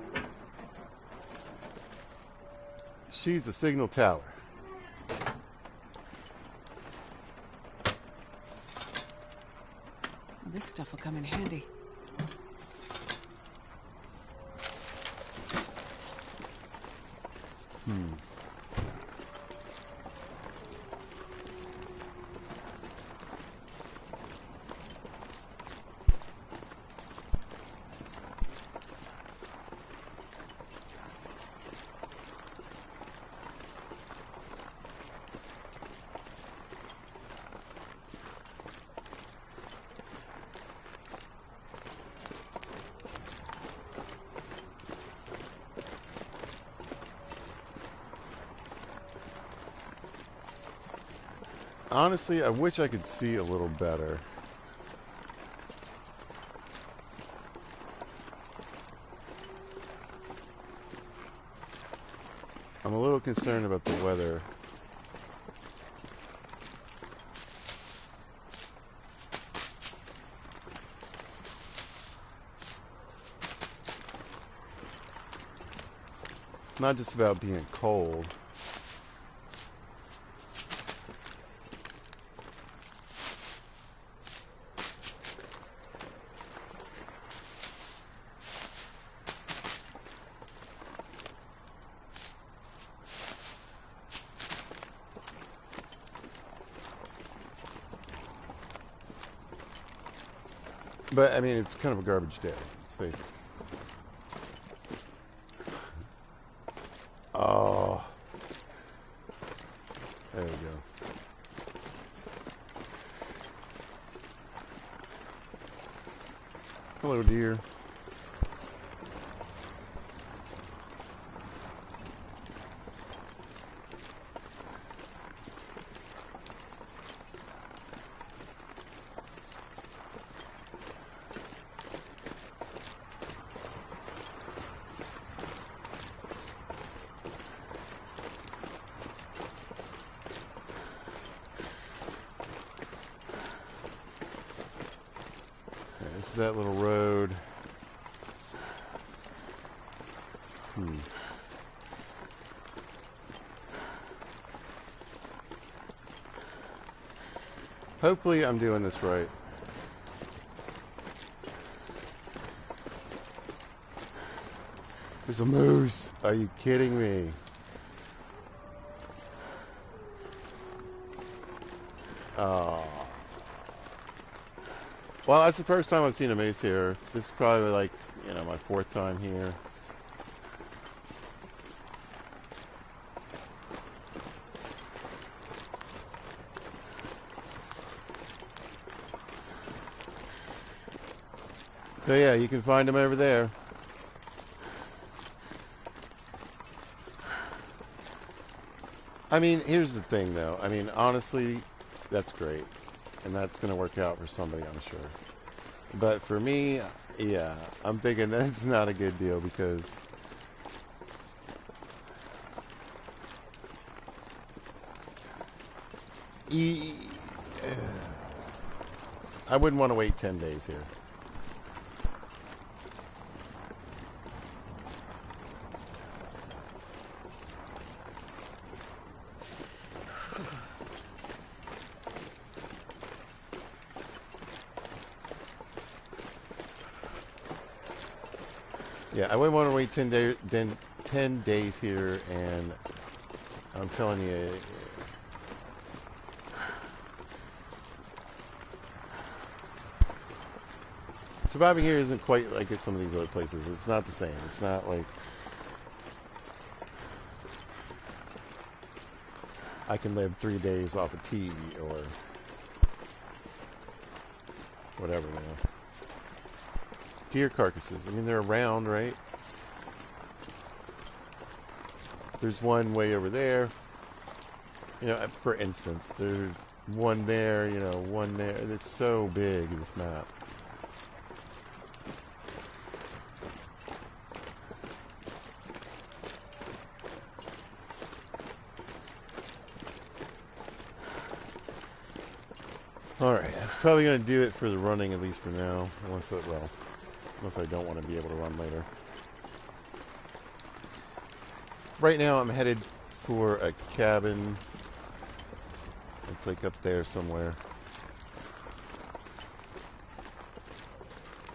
She's a signal tower. Well, this stuff will come in handy. Honestly, I wish I could see a little better. I'm a little concerned about the weather. Not just about being cold. But, I mean, it's kind of a garbage day, let's face it. Oh. There we go. Hello, dear. This is that little road. Hopefully I'm doing this right. There's a moose. Are you kidding me? Oh. Well, that's the first time I've seen a moose here. This is probably like, you know, my fourth time here. So yeah, you can find them over there. I mean, here's the thing though. I mean, honestly, that's great. And that's going to work out for somebody, I'm sure. But for me, yeah, I'm thinking that's not a good deal because I wouldn't want to wait 10 days here. Yeah, I wouldn't want to wait 10 days here, and I'm telling you, surviving here isn't quite like some of these other places. It's not the same. It's not like I can live 3 days off of tea or whatever, man. Deer carcasses. I mean, they're around, right? There's one way over there. You know, for instance, there's one there, you know, one there. It's so big, this map. Alright, that's probably going to do it for the running, at least for now. Unless I don't want to be able to run later. Right now I'm headed for a cabin. It's like up there somewhere.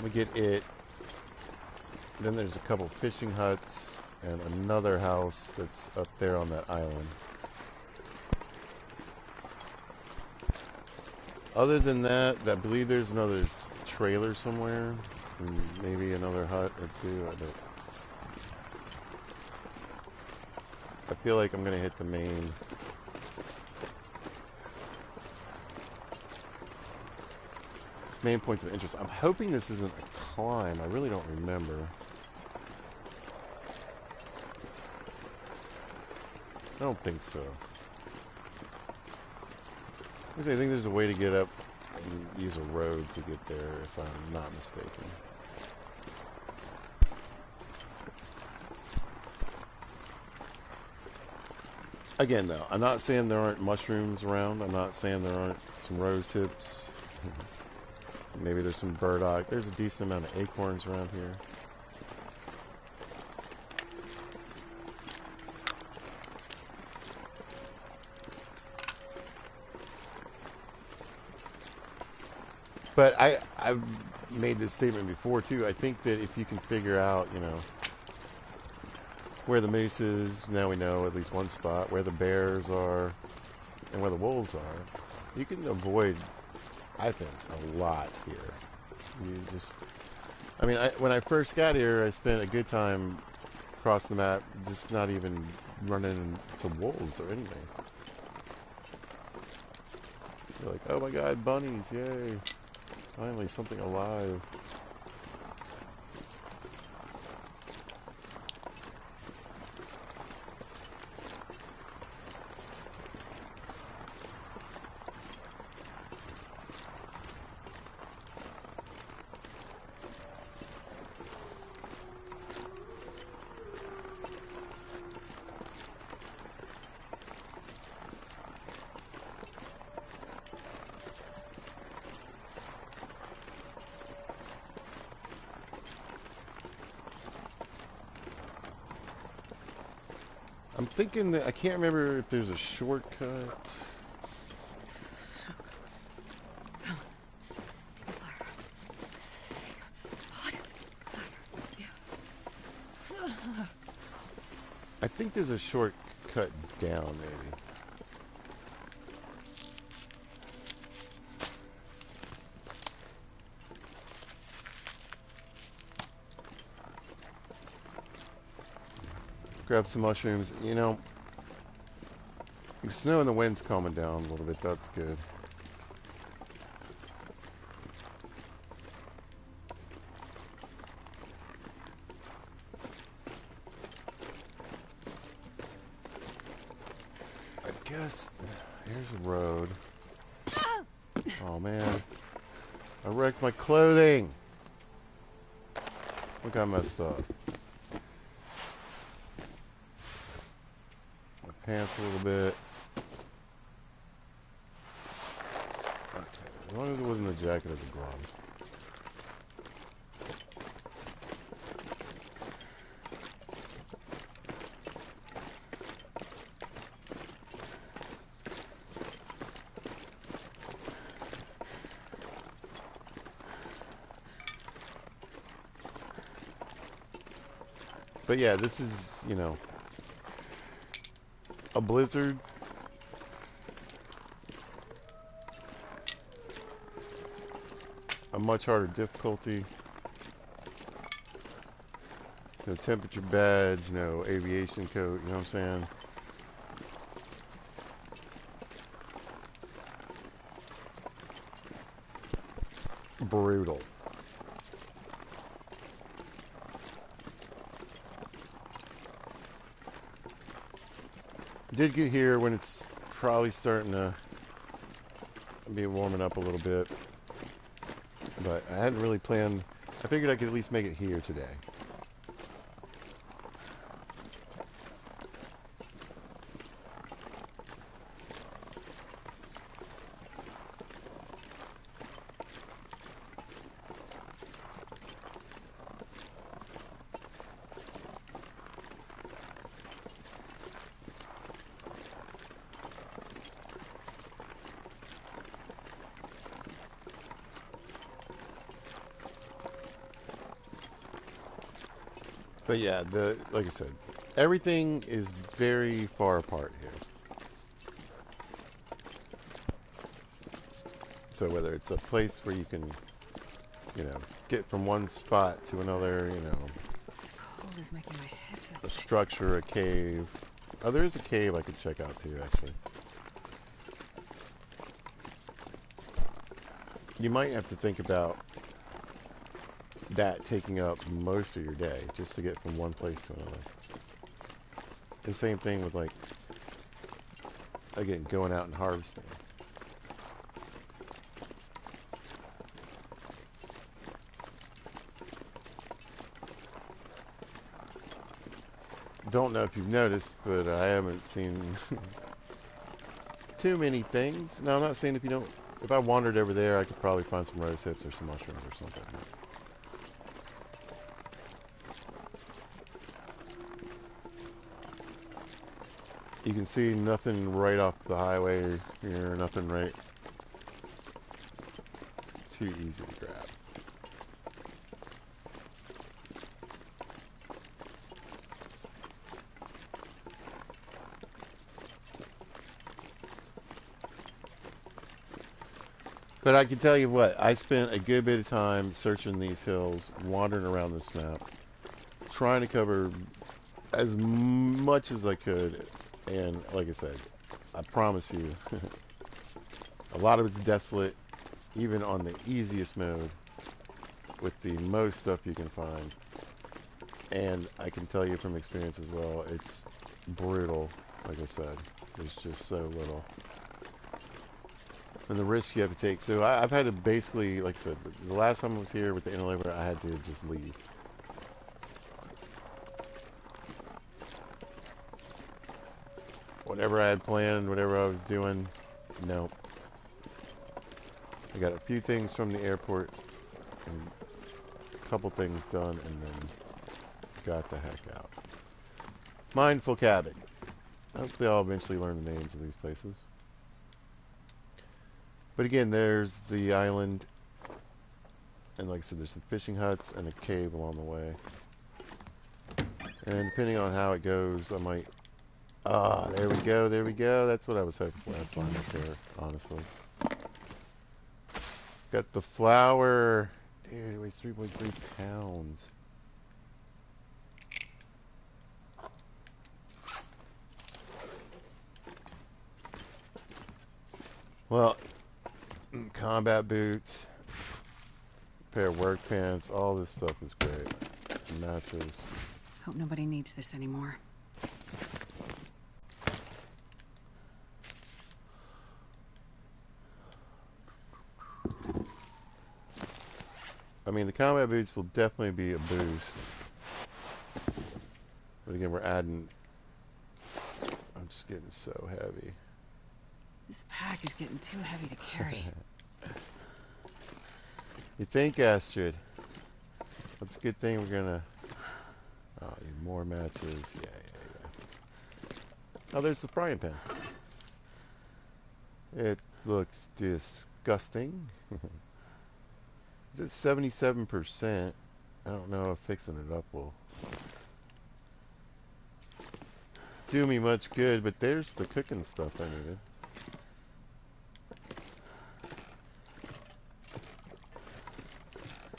We get it. Then there's a couple fishing huts and another house that's up there on that island. Other than that, I believe there's another trailer somewhere. Maybe another hut or two. I feel like I'm going to hit the main points of interest. I'm hoping this isn't a climb. I really don't remember. I don't think so. Actually, I think there's a way to get up and use a road to get there, if I'm not mistaken. Again, though, I'm not saying there aren't mushrooms around. I'm not saying there aren't some rose hips. Maybe there's some burdock. There's a decent amount of acorns around here. But I've made this statement before, too. I think that if you can figure out, you know, where the moose is, now we know at least one spot, where the bears are, and where the wolves are, you can avoid, I think, a lot here. You just, I mean, when I first got here, I spent a good time across the map, just not even running into wolves or anything. You're like, oh my god, bunnies, yay. Finally, something alive. I'm thinking that I can't remember if there's a shortcut. I think there's a shortcut down, maybe. Grab some mushrooms. You know, the snow and the wind's calming down a little bit. That's good. I guess here's a road. Oh man, I wrecked my clothing. Look, I messed up. My pants a little bit. Okay, as long as it wasn't the jacket or the gloves. But yeah, this is, you know, a blizzard. A much harder difficulty. No temperature badge, no aviation coat, you know what I'm saying? Brutal. Did get here when it's probably starting to be warming up a little bit, but I hadn't really planned. I figured I could at least make it here today. But yeah, like I said, everything is very far apart here. So whether it's a place where you can, get from one spot to another, The cold is making my head feel a thick. structure, a cave. Oh, there is a cave I could check out too, actually. You might have to think about that taking up most of your day just to get from one place to another. The same thing with, like, again, going out and harvesting. Don't know if you've noticed, but I haven't seen too many things. Now, I'm not saying if I wandered over there, I could probably find some rose hips or some mushrooms or something. You can see nothing right off the highway here, nothing right too easy to grab. But I can tell you what, I spent a good bit of time searching these hills, wandering around this map, trying to cover as much as I could, and like I said, I promise you, a lot of it's desolate, even on the easiest mode, with the most stuff you can find. And I can tell you from experience as well, it's brutal, like I said. There's just so little. And the risk you have to take. So I've had to basically, like I said, the last time I was here with the interloper, I had to just leave. Whatever I had planned, whatever I was doing, no. I got a few things from the airport, and a couple things done, and then got the heck out. Mindful Cabin. Hopefully I'll eventually learn the names of these places. But again, there's the island, and like I said, there's some fishing huts and a cave along the way. And depending on how it goes, I might... Ah, there we go, there we go. That's what I was hoping for. That's why I'm up there, honestly. Got the flour. Dude, it weighs 3.3 pounds. Well, combat boots, pair of work pants, all this stuff is great. Some matches. Hope nobody needs this anymore. I mean, the combat boots will definitely be a boost. But again, we're adding... I'm just getting so heavy. This pack is getting too heavy to carry. You think, Astrid? That's a good thing we're gonna... Oh, need more matches. Yeah. Oh, there's the frying pan. It looks disgusting. It's 77%. I don't know if fixing it up will do me much good, but there's the cooking stuff I needed.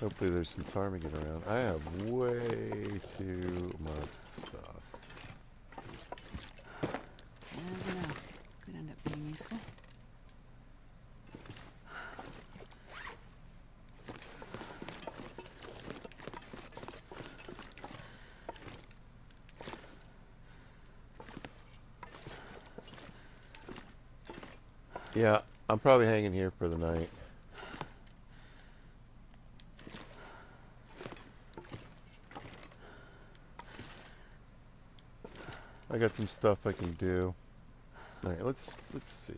Hopefully there's some ptarmigan around. I have way too much stuff. Never know. Could end up being useful. Yeah, I'm probably hanging here for the night. I got some stuff I can do. All right, let's see.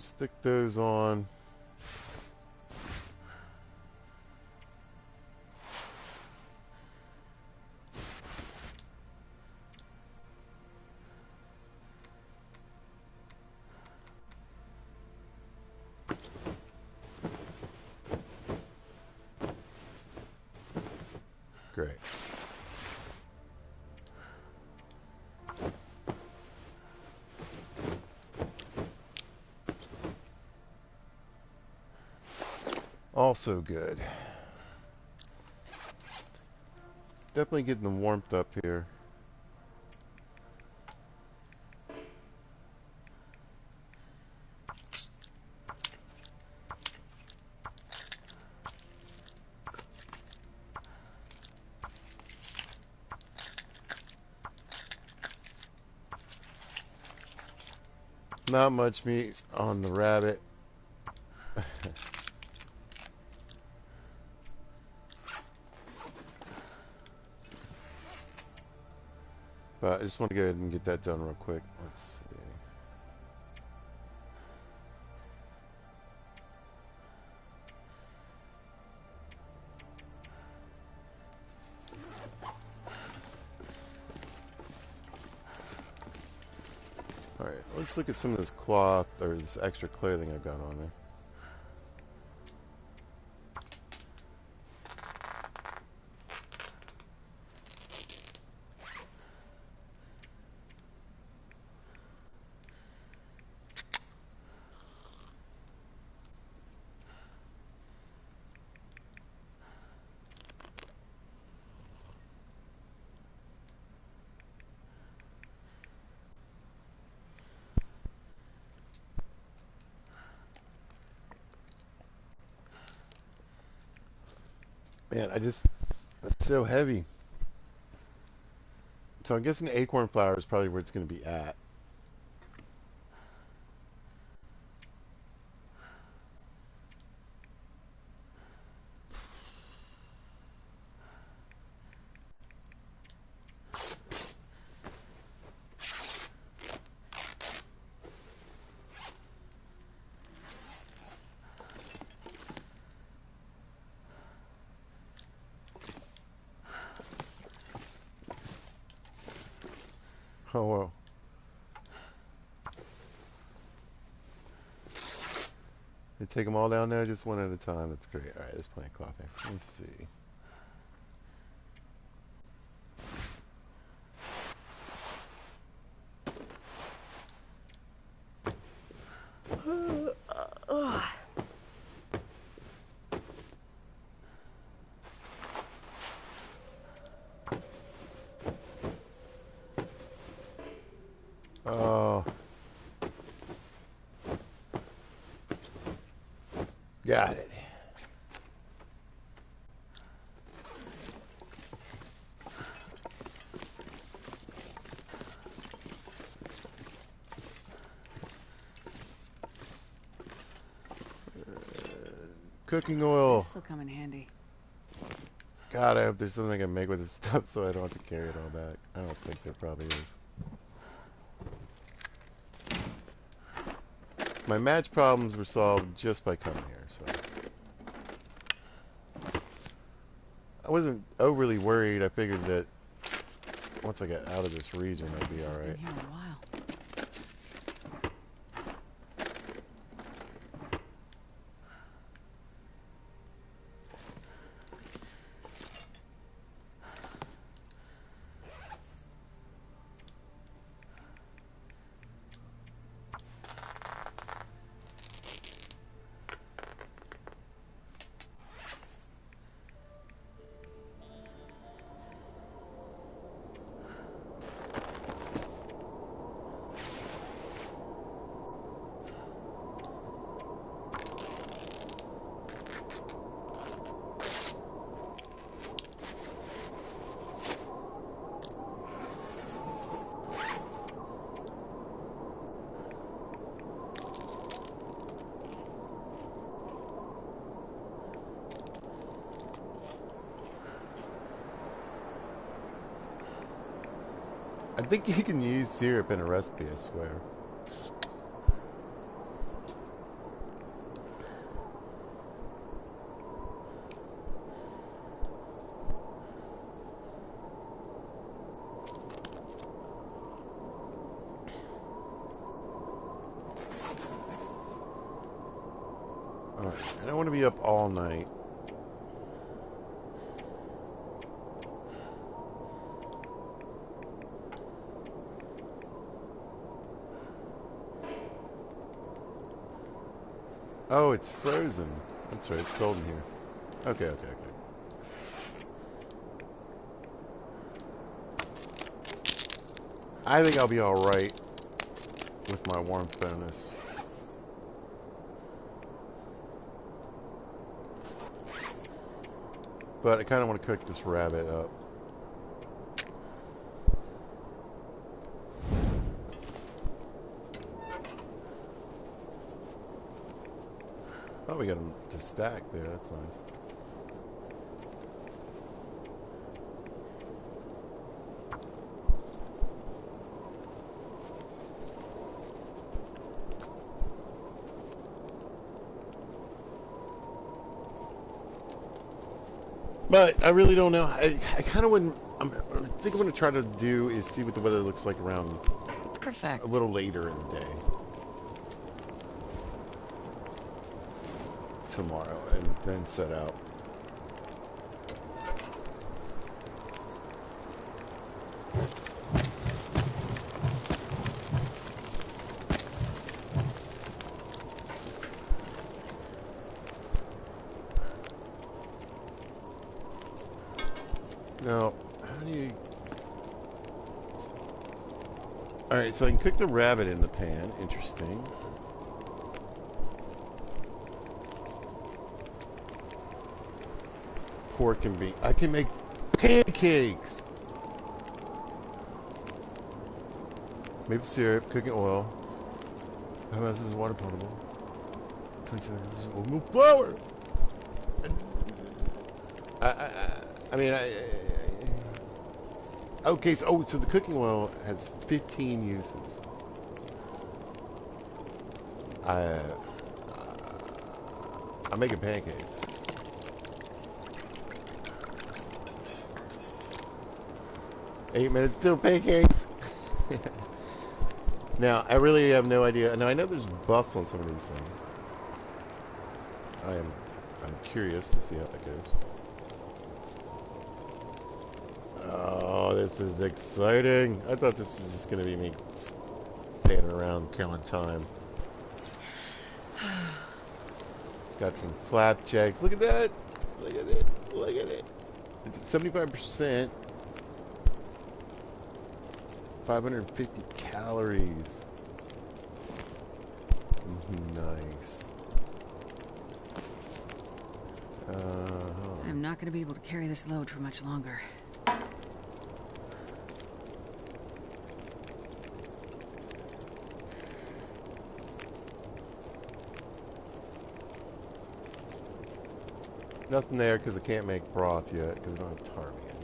Stick those on. Great. Also good. Definitely getting the warmth up here. Not much meat on the rabbit. But I just want to go ahead and get that done real quick. Let's see. Alright, let's look at some of this cloth, or this extra clothing I've got on there. Man, that's so heavy. So I'm guessing acorn flour is probably where it's going to be at. Oh, whoa. They take them all down there just one at a time. That's great. Alright, there's plenty of cloth there. Let's see. Oh. Got it. Cooking oil. This'll come in handy. God, I hope there's something I can make with this stuff so I don't have to carry it all back. I don't think there probably is. My match problems were solved just by coming here, so. I wasn't overly worried. I figured that once I got out of this region, I'd be alright. Been here a while. I think you can use syrup in a recipe, I swear. Alright, I don't want to be up all night. Oh, it's frozen. That's right, it's cold in here. Okay, okay, okay. I think I'll be alright with my warmth bonus. But I kind of want to cook this rabbit up. Oh, we got them to stack there. That's nice. But I really don't know. I kind of wouldn't. I think I'm going to try to do is see what the weather looks like around Perfect. a little later in the day. Tomorrow, and then set out. Now, how do you... Alright, so I can cook the rabbit in the pan. Interesting. Pork and beef. I can make pancakes! Maple syrup, cooking oil. How about this is water potable? 27. This is oatmeal flour! I mean, okay, so the cooking oil has 15 uses. I'm making pancakes. Eight minutes till pancakes. Now, I really have no idea. Now, I know there's buffs on some of these things. I'm curious to see how that goes. Oh, this is exciting. I thought this was just going to be me standing around killing time. Got some flapjacks. Look at that. Look at it. Look at it. It's at 75%. 550 calories. Nice. I'm not going to be able to carry this load for much longer. Nothing there because I can't make broth yet because I don't have ptarmigan.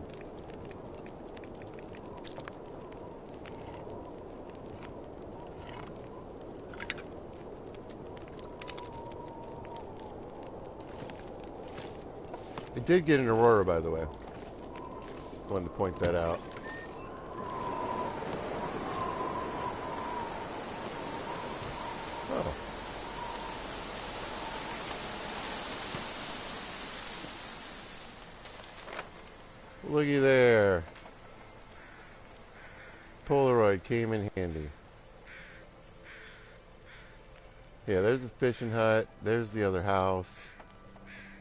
I did get an aurora, by the way. Wanted to point that out. Oh. Looky there. Polaroid came in handy. Yeah, there's the fishing hut. There's the other house.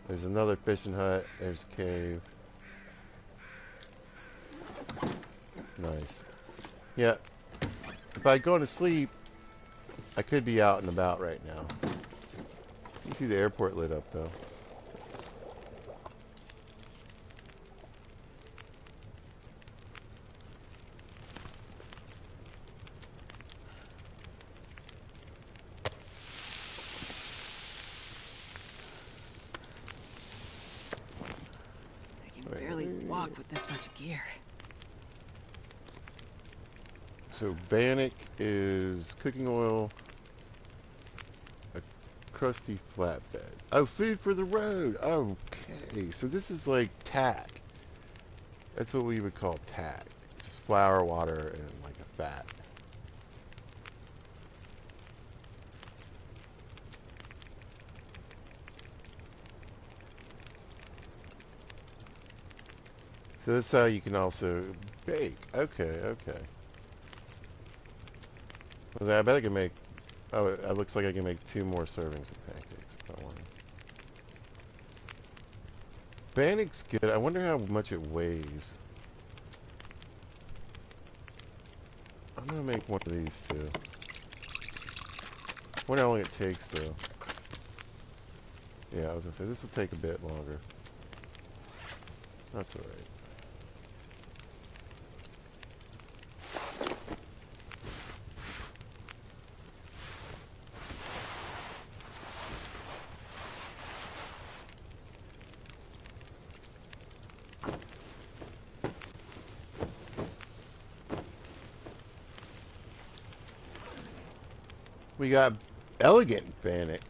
There's another fishing hut. There's a cave. Nice. Yeah. If I'd gone to sleep, I could be out and about right now. You can see the airport lit up, though. I can barely walk with this much gear. So bannock is cooking oil, a crusty flatbed. Oh, food for the road. Okay, so this is like tack. That's what we would call tack. Just flour, water, and like a fat. So this is how you can also bake. Okay, okay. Well, I bet I can make... Oh, it looks like I can make 2 more servings of pancakes if I want. Pancakes good. I wonder how much it weighs. I'm gonna make one of these too. Wonder how long it takes though. Yeah, I was gonna say this will take a bit longer. That's alright. We got elegant Bannock.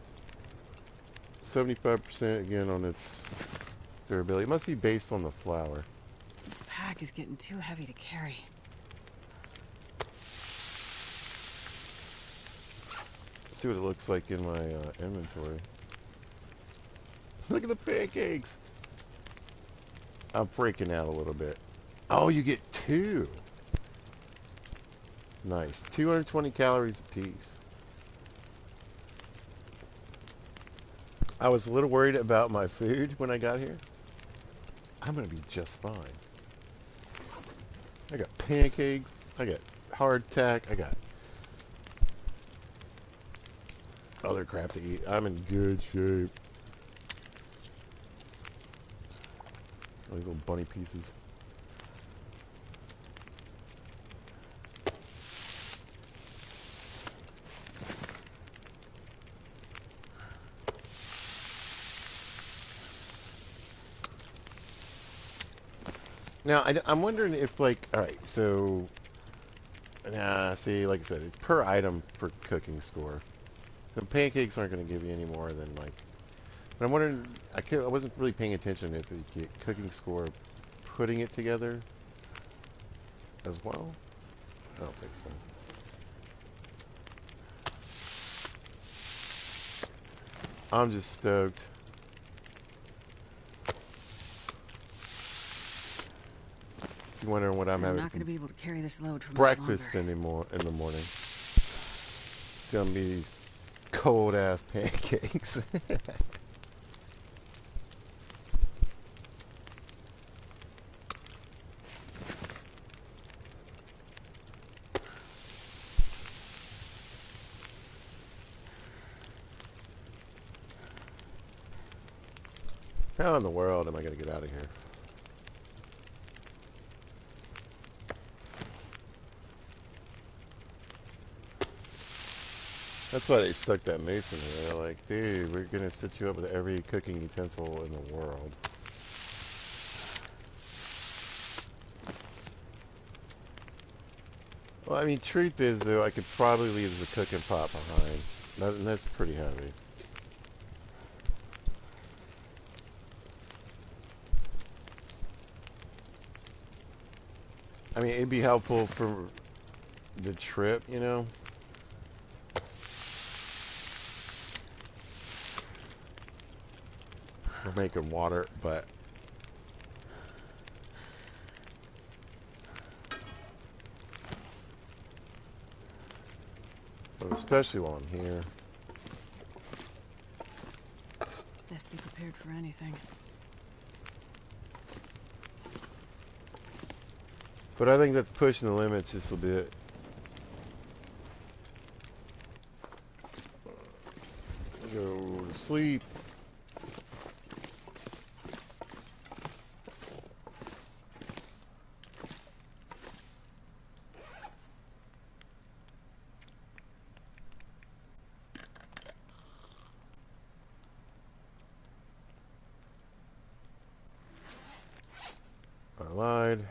75% again on its durability. It must be based on the flour. This pack is getting too heavy to carry. Let's see what it looks like in my inventory. Look at the pancakes! I'm freaking out a little bit. Oh, you get 2! Nice. 220 calories apiece. I was a little worried about my food when I got here. I'm gonna be just fine. I got pancakes, I got hardtack, I got other crap to eat. I'm in good shape. All these little bunny pieces. Now, I'm wondering if, like, alright, so... see, like I said, it's per item for cooking score. The pancakes aren't going to give you any more than, like... But I'm wondering, I wasn't really paying attention if you get cooking score putting it together as well. I don't think so. I'm just stoked. You're wondering what I'm having not going to be able to carry this load for breakfast much anymore in the morning. It's gonna be these cold ass pancakes. How in the world am I gonna get out of here? That's why they stuck that mace in here. They're like, dude, we're gonna set you up with every cooking utensil in the world. Well, I mean, truth is, though, I could probably leave the cooking pot behind. And that's pretty heavy. I mean, it'd be helpful for the trip, you know? For making water, but... especially while I'm here. Best be prepared for anything. But I think that's pushing the limits just a bit. Go to sleep. I lied.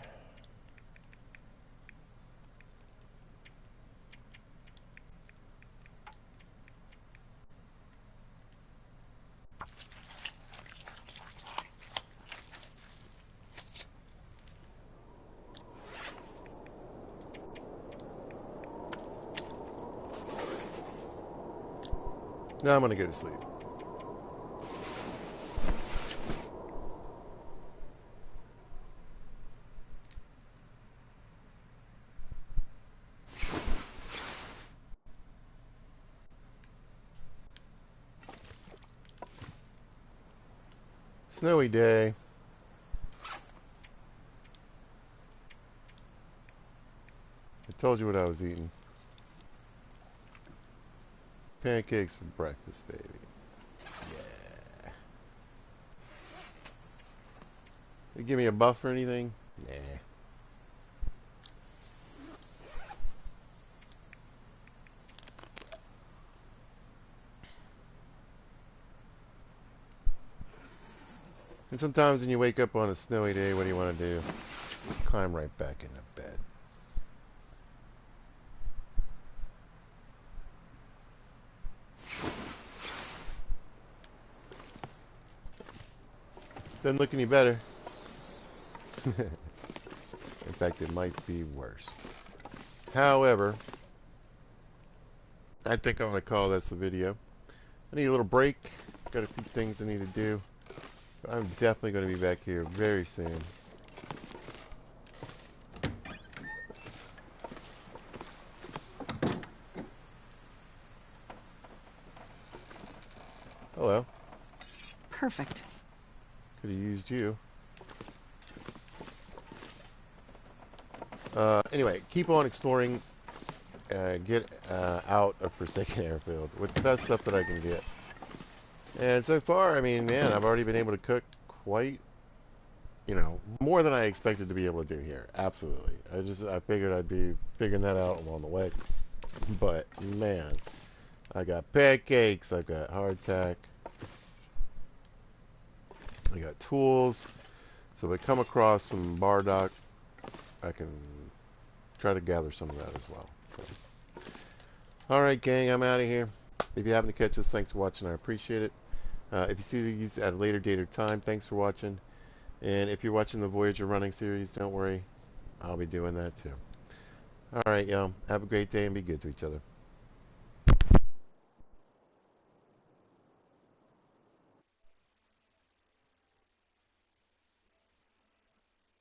Now I'm gonna go to sleep. Snowy day. I told you what I was eating. Pancakes for breakfast, baby. Yeah. They give me a buff or anything? Nah. And sometimes when you wake up on a snowy day, what do you want to do? Climb right back into bed. Doesn't look any better. In fact, it might be worse. However, I think I'm going to call this a video. I need a little break. Got a few things I need to do. But I'm definitely going to be back here very soon. Hello. Perfect. Could have used you. Anyway, keep on exploring. Get out of Forsaken Airfield with the best stuff that I can get. And so far, I mean, man, I've already been able to cook quite, more than I expected to be able to do here. Absolutely. I figured I'd be figuring that out along the way. But, man, I got pancakes, I've got hardtack, I got tools. So if I come across some bardock, I can try to gather some of that as well. Alright, gang, I'm out of here. If you happen to catch this, thanks for watching. I appreciate it. If you see these at a later date or time, thanks for watching. And if you're watching the Voyager running series, don't worry. I'll be doing that too. Alright, y'all. Have a great day and be good to each other.